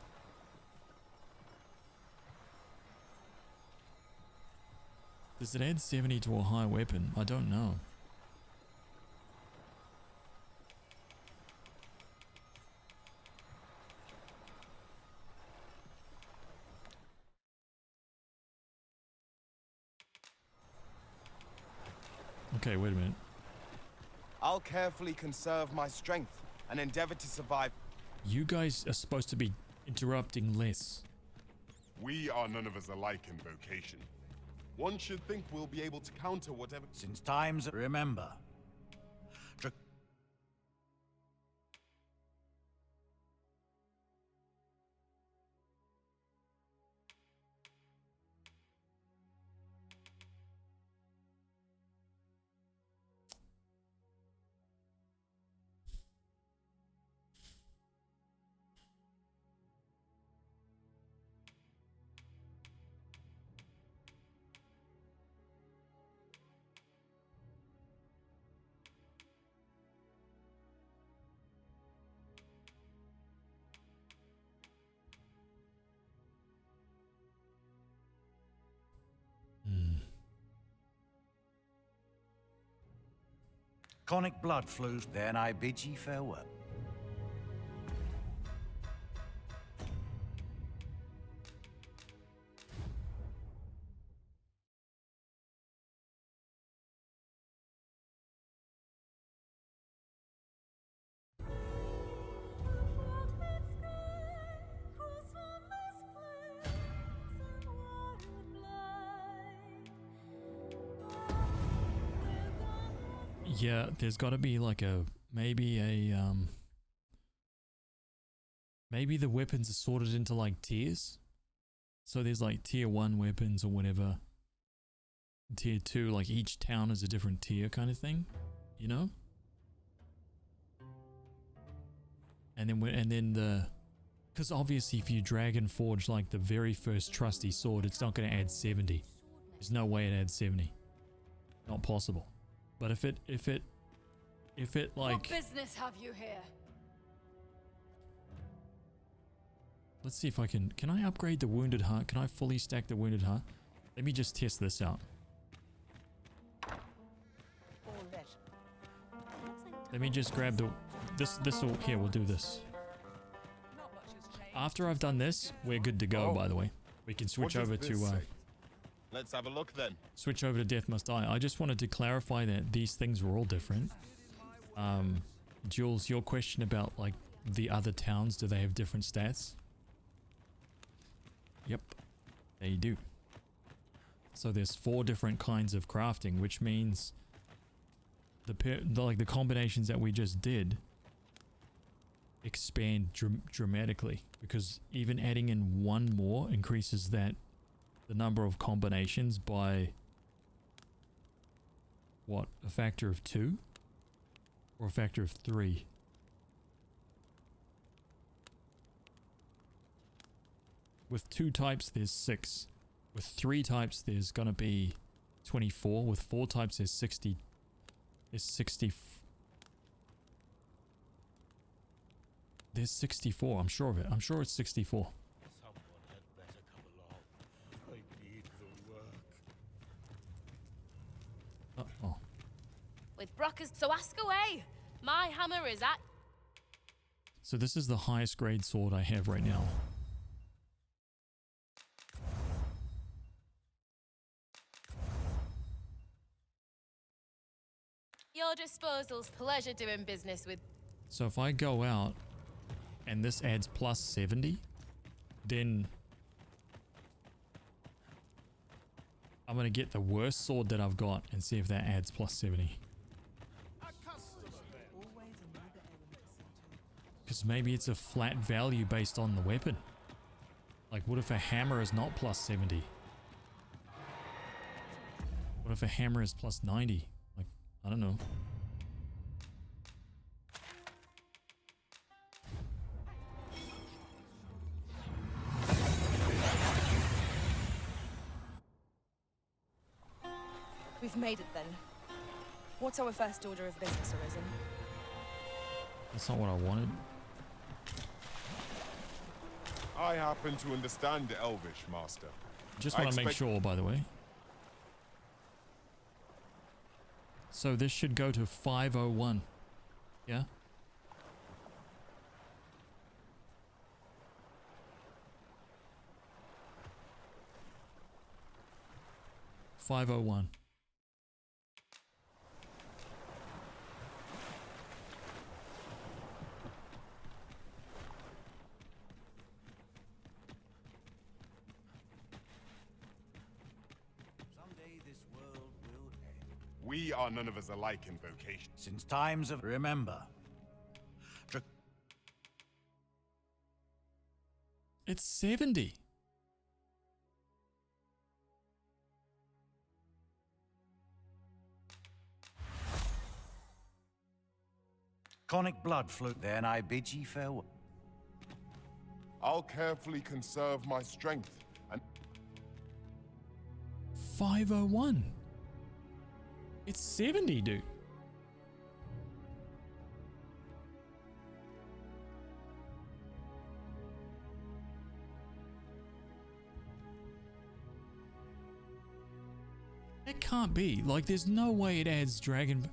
Does it add 70 to a high weapon? I don't know. Okay, wait a minute. I'll carefully conserve my strength and endeavor to survive. You guys are supposed to be interrupting less. We are none of us alike in vocation. One should think we'll be able to counter whatever... Since times... Remember. Conic blood flows, then I bid ye farewell. Yeah, there's got to be like maybe the weapons are sorted into like tiers. So there's like tier 1 weapons or whatever. Tier 2, like each town is a different tier kind of thing, you know? And then because obviously if you Dragon Forge like the very first trusty sword, it's not going to add 70. There's no way it adds 70. Not possible. But if it like... What business have you here? Let's see if I can I upgrade the Wounded Heart? Can I fully stack the Wounded Heart? Let me just test this out. Let me just grab this'll, here, we'll do this. After I've done this, we're good to go, by the way. We can switch over to, let's have a look then. switch over to Death Must Die. I just wanted to clarify that these things were all different. Jules, your question about like the other towns, do they have different stats? Yep, they do. So there's 4 different kinds of crafting, which means the combinations that we just did expand dramatically, because even adding in one more increases the number of combinations by what, a factor of 2 or a factor of 3? With 2 types there's 6, with 3 types there's gonna be 24, with 4 types there's 60. There's 64. I'm sure of it. I'm sure it's 64. Someone had better come along. I need the work. Oh. With Brockers, so ask away. My hammer is at... So this is the highest grade sword I have right now. Your disposal's pleasure doing business with... So if I go out and this adds plus 70, then I'm going to get the worst sword that I've got and see if that adds plus 70. Because maybe it's a flat value based on the weapon. Like, what if a hammer is not plus 70? What if a hammer is plus 90? Like, I don't know. We've made it then. What's our first order of business, Arisen? That's not what I wanted. I happen to understand Elvish, Master. Just want to make sure, by the way. So this should go to 501. Yeah? $501. We are none of us alike in vocation. Since times of... Remember. It's 70. Conic blood flute there, and I bid ye farewell. I'll carefully conserve my strength and... 501. It's 70, dude. It can't be. Like, there's no way it adds dragon...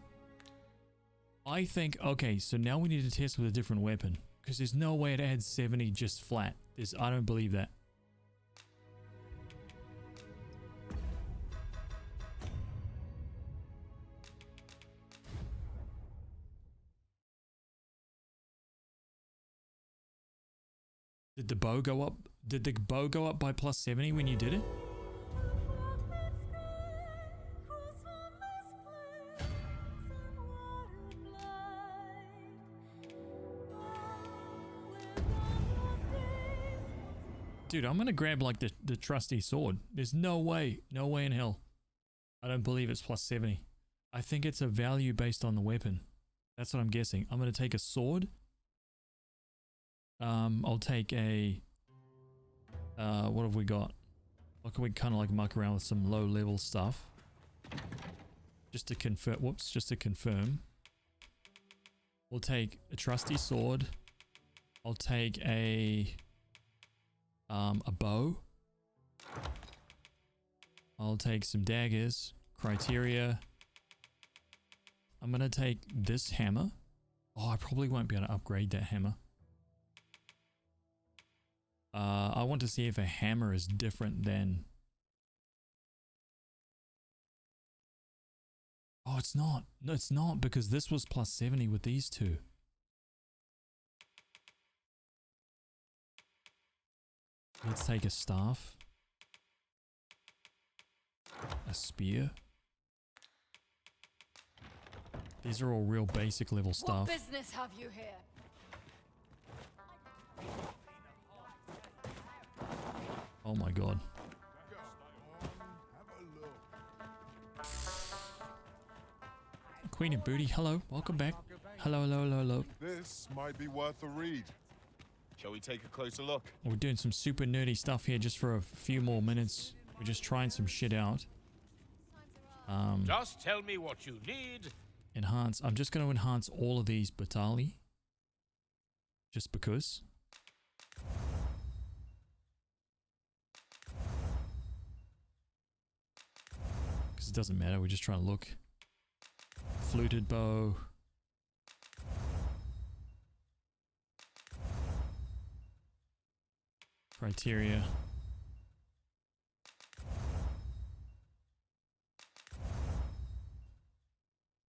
I think, okay, so now we need to test with a different weapon. Because there's no way it adds 70 just flat. I don't believe that. Did the bow go up? Did the bow go up by plus 70 when you did it? Dude, I'm gonna grab like the trusty sword. There's no way in hell. I don't believe it's plus 70. I think it's a value based on the weapon. That's what I'm guessing. I'm gonna take a sword. I'll take a, what have we got? What can we kind of like muck around with some low level stuff? Just to confirm, whoops, just to confirm. We'll take a trusty sword. I'll take a bow. I'll take some daggers, criteria. I'm gonna take this hammer. Oh, I probably won't be able to upgrade that hammer. I want to see if a hammer is different than... Oh, it's not. No, it's not, because this was plus 70 with these two. Let's take a staff. A spear. These are all real basic level What stuff. business have you here? Oh my god. Queen of Booty, hello, welcome back. Hello, hello, hello, hello. This might be worth a read. Shall we take a closer look? We're doing some super nerdy stuff here just for a few more minutes. We're just trying some shit out. Just tell me what you need. Enhance. I'm just going to enhance all of these Batali. Just because. Because it doesn't matter. We're just trying to look. Fluted bow. Criteria.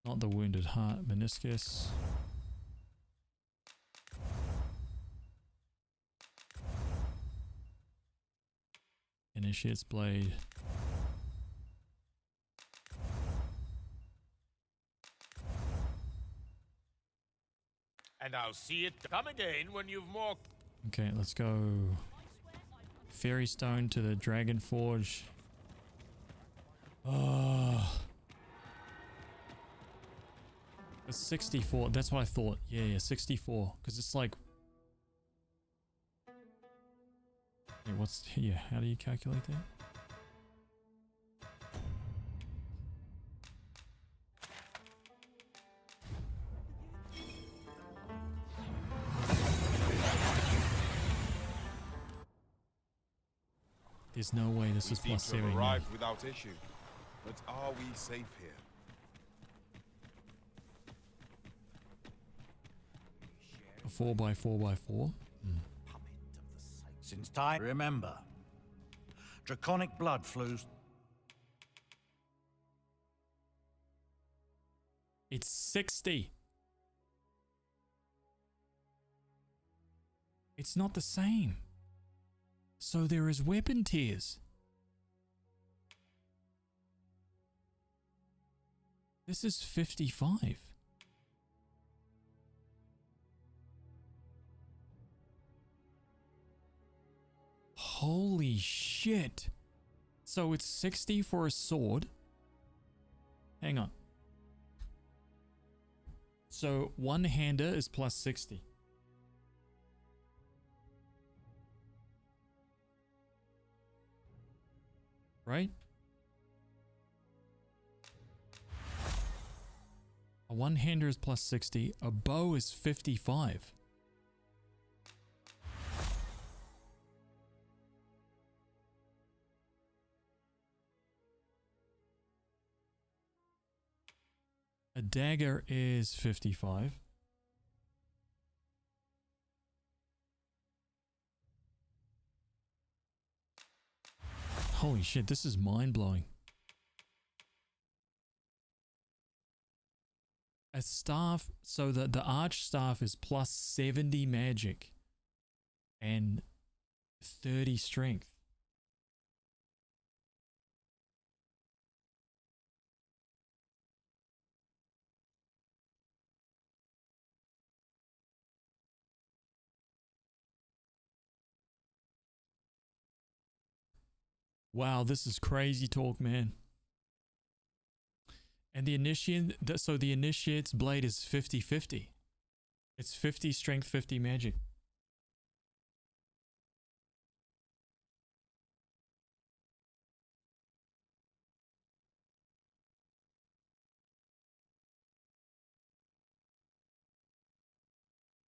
Not the wounded heart, meniscus. Initiate's blade. And I'll see it come again when you've more. Okay, let's go. Fairy stone to the Dragon Forge. Oh. It's 64. That's what I thought. Yeah, 64. Because it's like... Yeah, what's... Yeah, how do you calculate that? There's no way this is seem plus to have 7. arrived without issue. But are we safe here? A 4x4x4. Since time, remember, draconic blood flows. It's 60. It's not the same. So there is weapon tiers. This is 55. Holy shit. So it's 60 for a sword. Hang on. So one-hander is plus 60. Right? A one-hander is plus 60. A bow is 55. A dagger is 55. Holy shit, this is mind-blowing. A staff, so the arch staff is plus 70 magic and 30 strength. Wow, this is crazy talk, man. And the initiate, so the initiate's blade is 50-50. It's 50 strength, 50 magic.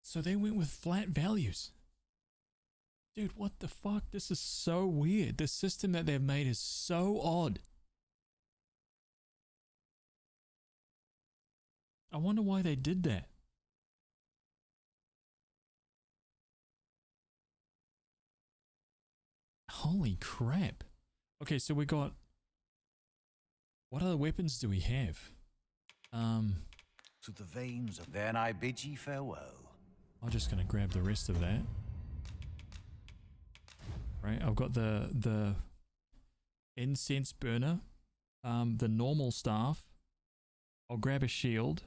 So they went with flat values. Dude, what the fuck? This is so weird. The system that they've made is so odd. I wonder why they did that. Holy crap. Okay, so we got... What other weapons do we have? To the veins of... Then I bid ye farewell. I'm just going to grab the rest of that. Right, I've got the incense burner, the normal staff. I'll grab a shield.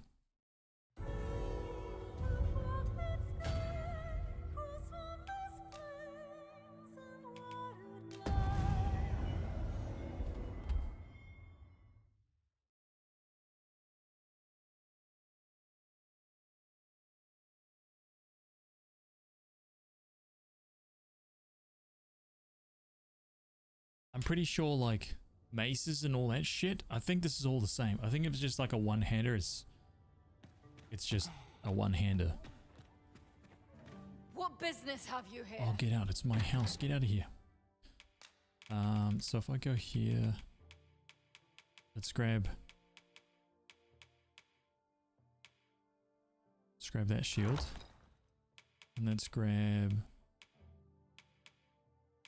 I'm pretty sure like maces and all that shit, I think this is all the same. I think if it's just like a one-hander, it's just a one-hander. What business have you here? Oh, get out. It's my house. Get out of here. So if I go here, let's grab that shield. And let's grab,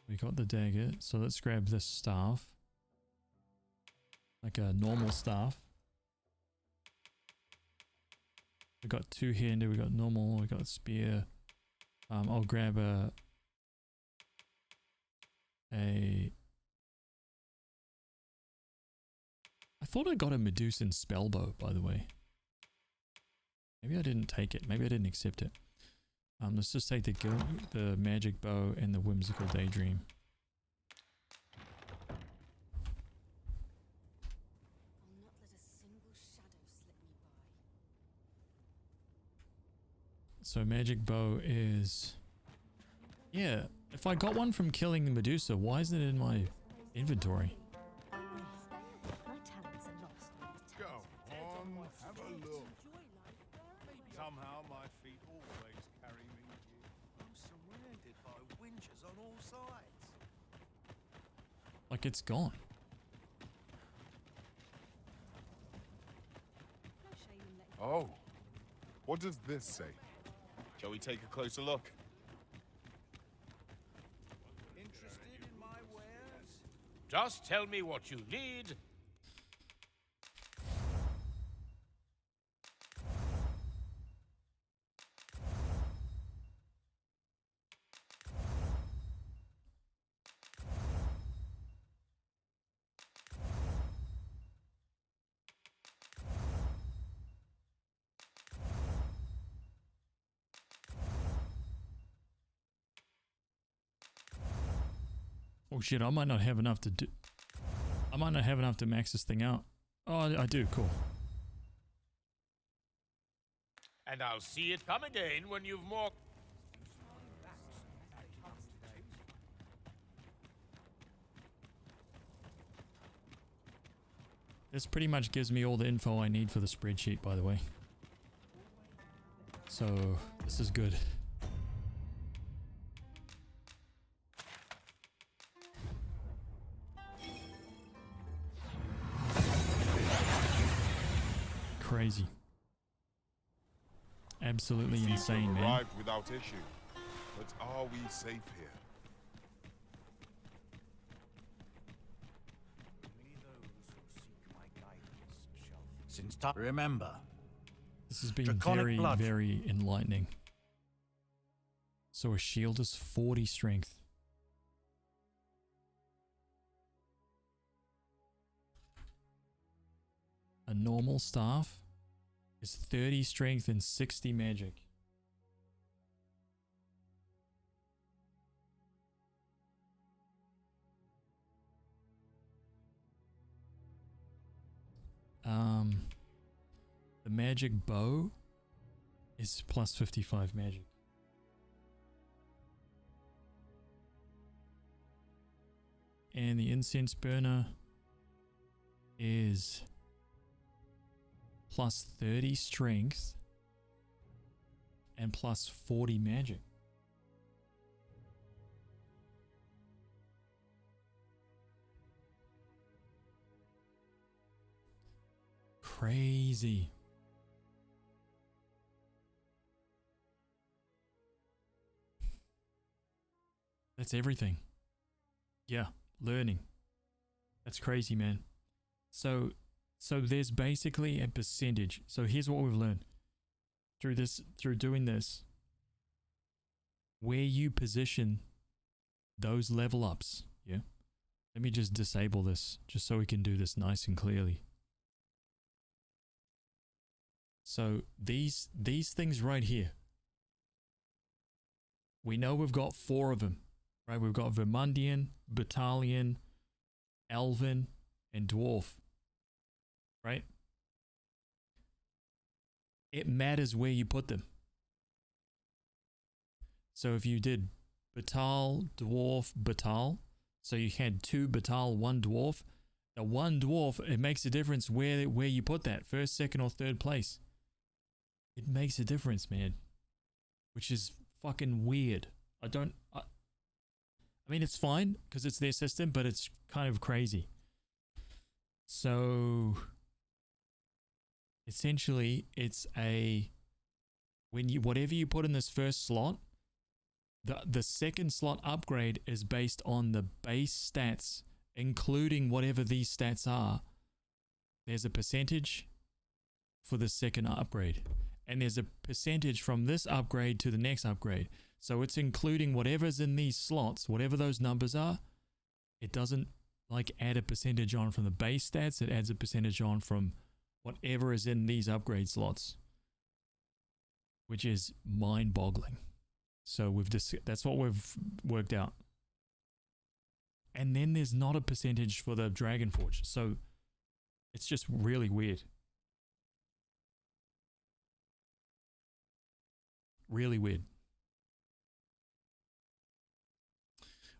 we got the dagger. So let's grab this staff. Like a normal staff. We got two-hander, we got normal, we got spear. I'll grab I thought I got a Medusan spellbow, by the way. Maybe I didn't take it. Maybe I didn't accept it. Let's just take the magic bow and the whimsical daydream. So magic bow is, yeah, if I got one from killing the Medusa, why isn't it in my inventory? Go on, have a look. Somehow my feet always carry me here. I'm surrounded by winches on all sides. Like it's gone. Oh, what does this say? Shall we take a closer look? Interested in my wares? Just tell me what you need. Oh shit, I might not have enough to do. I might not have enough to max this thing out. Oh, I do, cool. And I'll see it come again when you've more... This pretty much gives me all the info I need for the spreadsheet, by the way. So, this is good. Crazy. Absolutely Seems to insane, have man. arrived without issue. But are we safe here? Since time, remember. This has been Draconic very, blood. very enlightening. So a shield is 40 strength. A normal staff is 30 strength and 60 magic. The magic bow is plus 55 magic. And the incense burner is plus 30 strength and plus 40 magic. Crazy. That's everything. Yeah, learning. That's crazy, man. So there's basically a percentage. So here's what we've learned through doing this. Where you position those level ups, yeah? Let me just disable this just so we can do this nice and clearly. So these things right here, we know we've got 4 of them, right? We've got Vermundian, Battalion, Elven, and Dwarf, right? It matters where you put them. So if you did Batal, Dwarf, Batal, So you had 2 Batal, 1 dwarf. The 1 dwarf, it makes a difference where you put that. First, second, or third place. It makes a difference, man. Which is fucking weird. I mean, it's fine because it's their system, but it's kind of crazy. So essentially, it's whatever you put in this first slot, the second slot upgrade is based on the base stats, including whatever these stats are. There's a percentage for the second upgrade, and there's a percentage from this upgrade to the next upgrade. So it's including whatever's in these slots, whatever those numbers are. It doesn't like add a percentage on from the base stats. It adds a percentage on from whatever is in these upgrade slots, which is mind-boggling. So that's what we've worked out. And then there's not a percentage for the Dragon Forge. So it's just really weird. Really weird.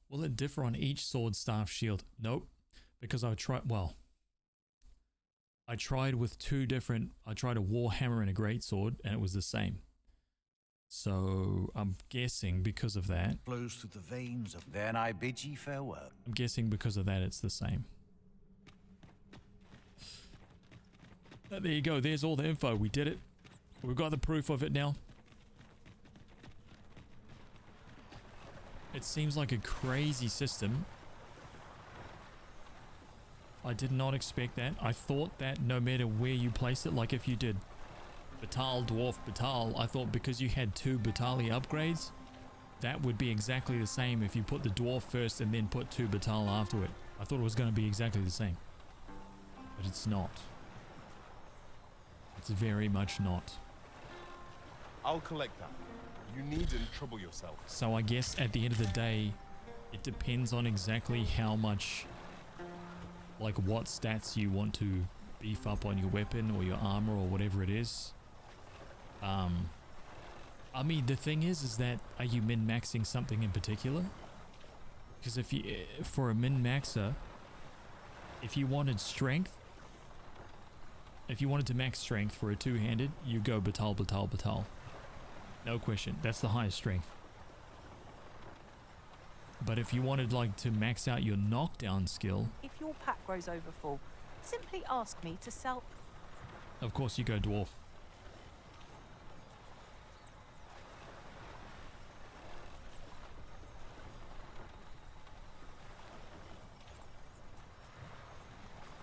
Will it differ on each sword, staff, shield? Nope. Because I tried with 2 different, I tried a Warhammer and a Greatsword, and it was the same. So I'm guessing because of that. Flows through the veins of. Then I bid ye farewell. I'm guessing because of that it's the same. But there you go. There's all the info. We did it. We've got the proof of it now. It seems like a crazy system. I did not expect that. I thought that no matter where you place it, like if you did Batal, Dwarf, Batal, I thought because you had 2 Batali upgrades, that would be exactly the same if you put the Dwarf first and then put 2 Batal after it. I thought it was going to be exactly the same. But it's not. It's very much not. I'll collect that. You needn't trouble yourself. So I guess at the end of the day, it depends on exactly how much, like what stats you want to beef up on your weapon or your armor or whatever it is. I mean, the thing is that are you min-maxing something in particular? Because if you, for a min-maxer, if you wanted strength, if you wanted to max strength for a 2-handed, you go Batal, Batal, Batal. No question. That's the highest strength. But if you wanted like to max out your knockdown skill, if your pack grows over full, simply ask me to sell. Of course you go Dwarf.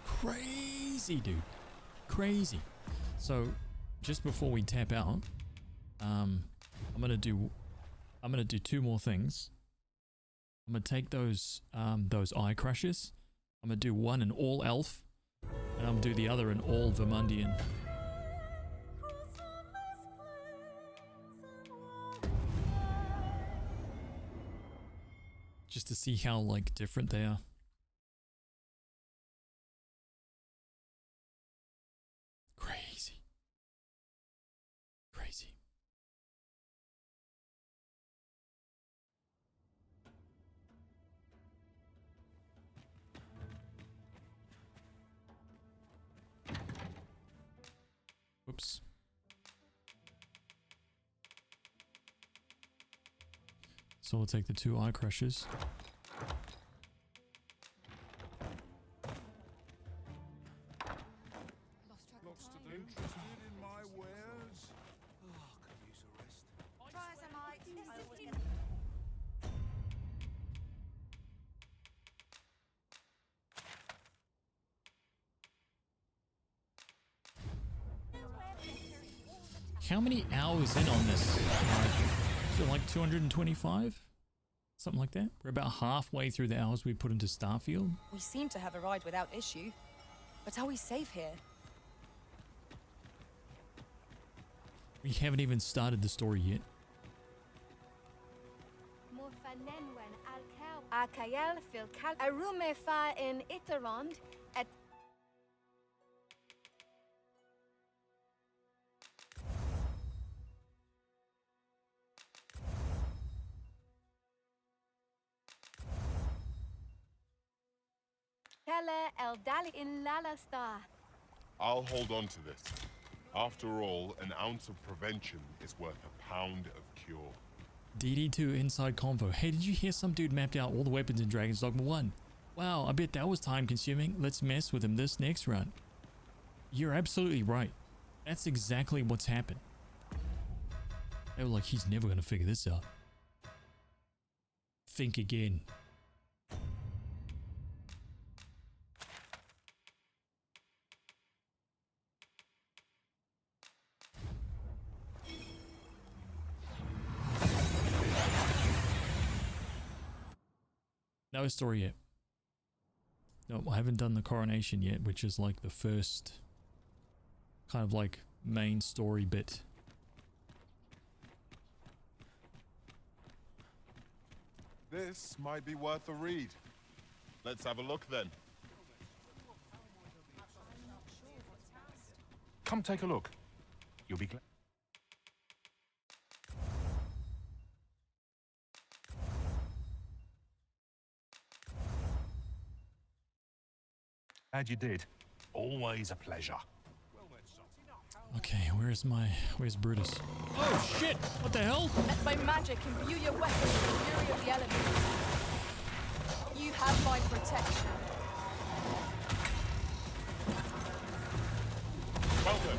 Crazy, dude. Crazy. So just before we tap out, I'm gonna do 2 more things. I'm gonna take those eye crushes. I'm gonna do one in all elf, and I'm gonna do the other in all Vermundian. Just to see how like different they are. Crazy. Crazy. Whoops. So we'll take the 2 eye crushes. Interested in my wares? Oh, could use a rest. Try as I might, I always get. How many hours in on this? Is it like 225? Something like that? We're about halfway through the hours we put into Starfield. We seem to have a ride without issue. But are we safe here? We haven't even started the story yet. Kele el dali in lalasta. I'll hold on to this. After all, an ounce of prevention is worth a pound of cure. DD2 inside convo. Hey, did you hear some dude mapped out all the weapons in Dragon's Dogma 1? Wow, I bet that was time consuming. Let's mess with him this next run. You're absolutely right. That's exactly what's happened. They were like, he's never going to figure this out. Think again. No story yet. No, I haven't done the coronation yet, which is like the first kind of like main story bit. This might be worth a read. Let's have a look then. Come take a look. You'll be glad. Glad you did. Always a pleasure. Okay, where's Brutus? Oh shit! What the hell? Let my magic imbue your weapon with the fury of the elements. You have my protection. Well done.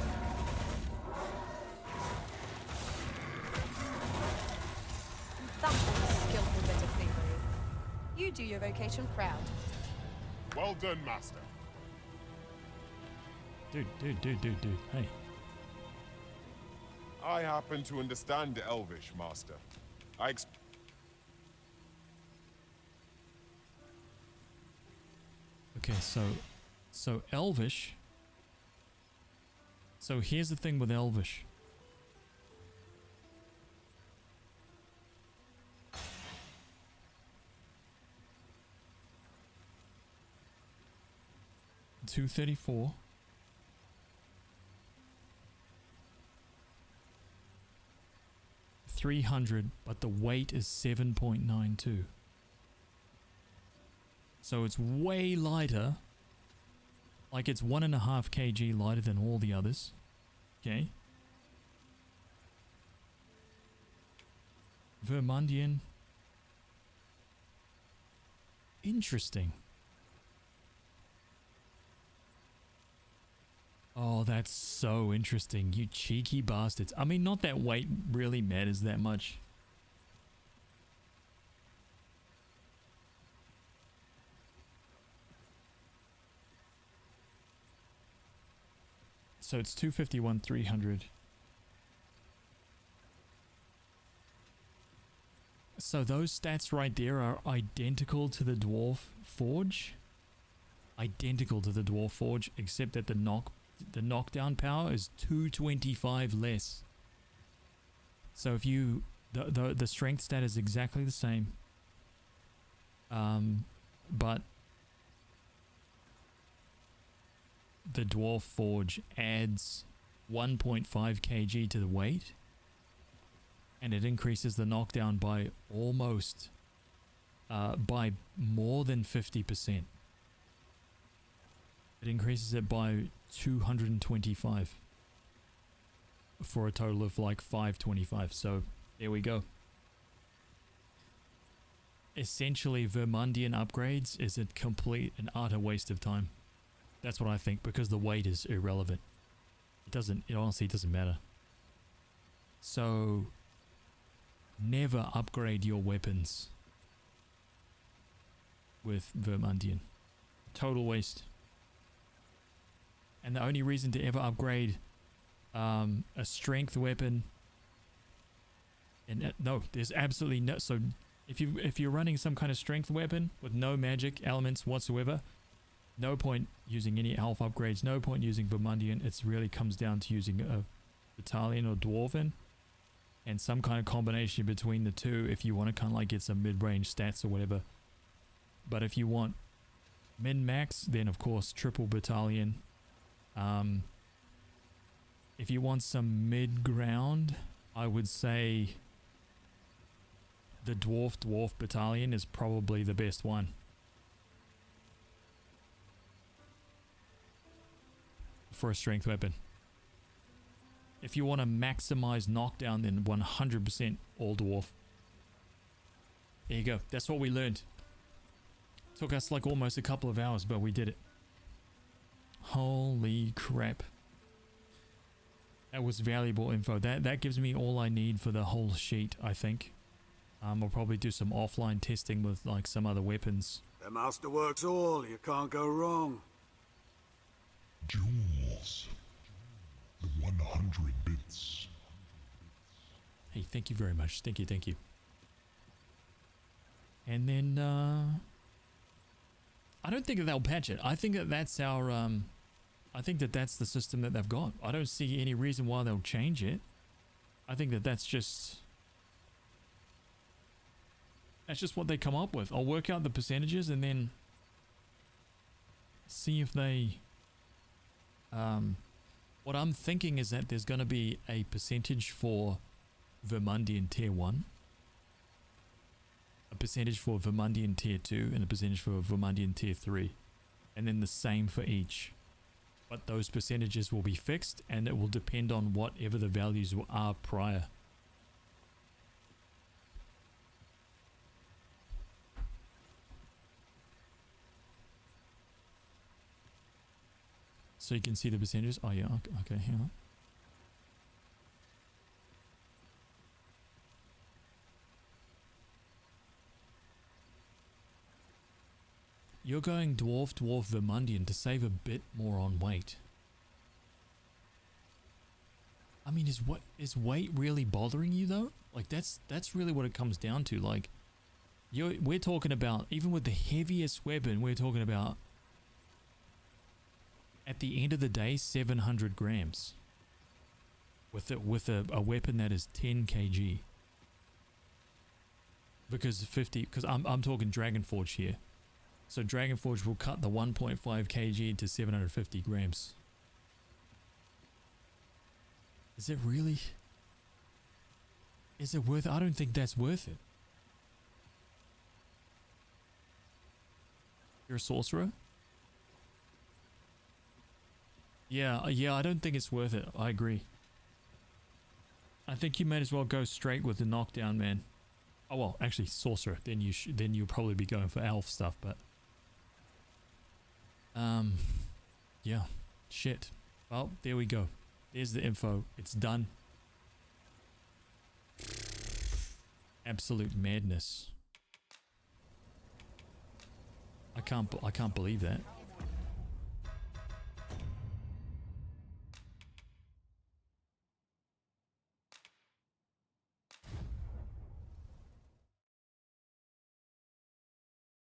That was a skillful bit of thievery. You do your vocation proud. Well done, Master. Dude. Hey. I happen to understand Elvish, Master. Okay, so Elvish. So here's the thing with Elvish. $234. $300, but the weight is 7.92. So it's way lighter. Like it's 1.5 kg lighter than all the others. Okay. Vermundian. Interesting. Oh, that's so interesting, you cheeky bastards. I mean, not that weight really matters that much. So it's 251, 300. So those stats right there are identical to the Dwarf Forge. Identical to the Dwarf Forge, except that the knockdown power is 225 less. So if you the strength stat is exactly the same, but the Dwarf Forge adds 1.5 kg to the weight, and it increases the knockdown by almost by more than 50%. It increases it by 225 for a total of like 525. So there we go. Essentially, Vermundian upgrades is a complete and utter waste of time. That's what I think, because the weight is irrelevant. It honestly doesn't matter. So never upgrade your weapons with Vermundian. Total waste. And the only reason to ever upgrade a strength weapon, and no, there's absolutely no. So if you're running some kind of strength weapon with no magic elements whatsoever, no point using any health upgrades. No point using Vermundian. It really comes down to using a battalion or dwarven, and some kind of combination between the two if you want to kind of like get some mid-range stats or whatever. But if you want min-max, then of course triple battalion. If you want some mid-ground, I would say the dwarf battalion is probably the best one. for a strength weapon. If you want to maximize knockdown, then 100% all dwarf. There you go. That's what we learned. Took us like almost a couple of hours, but we did it. Holy crap. That was valuable info. That gives me all I need for the whole sheet, I think. I'll probably do some offline testing with like some other weapons. The masterworks all, you can't go wrong. Jewels. The 100 bits. Hey, thank you very much. Thank you, thank you. And then, I don't think that they'll patch it. I think that that's our, I think that that's the system that they've got. I don't see any reason why they'll change it. I think that that's just what they come up with. I'll work out the percentages and then see if they, what I'm thinking is that there's going to be a percentage for Vermundian Tier 1, a percentage for Vermundian Tier 2, and a percentage for Vermundian Tier 3. And then the same for each. But those percentages will be fixed, and it will depend on whatever the values are prior. So you can see the percentages. Oh yeah, okay, hang on. You're going dwarf, Vermundian to save a bit more on weight. I mean, is weight really bothering you though? Like that's really what it comes down to. Like, we're talking about, even with the heaviest weapon, we're talking about, at the end of the day, 700 grams. With a weapon that is 10 kg. Because I'm talking Dragonforge here. So Dragonforge will cut the 1.5 kg to 750 grams. Is it really? Is it worth it? I don't think that's worth it. You're a sorcerer? Yeah, I don't think it's worth it. I agree. I think you might as well go straight with the knockdown, man. Oh well, actually sorcerer. Then you'll probably be going for elf stuff, but yeah. Shit. Well, there we go. There's the info. It's done. Absolute madness. I can't believe that.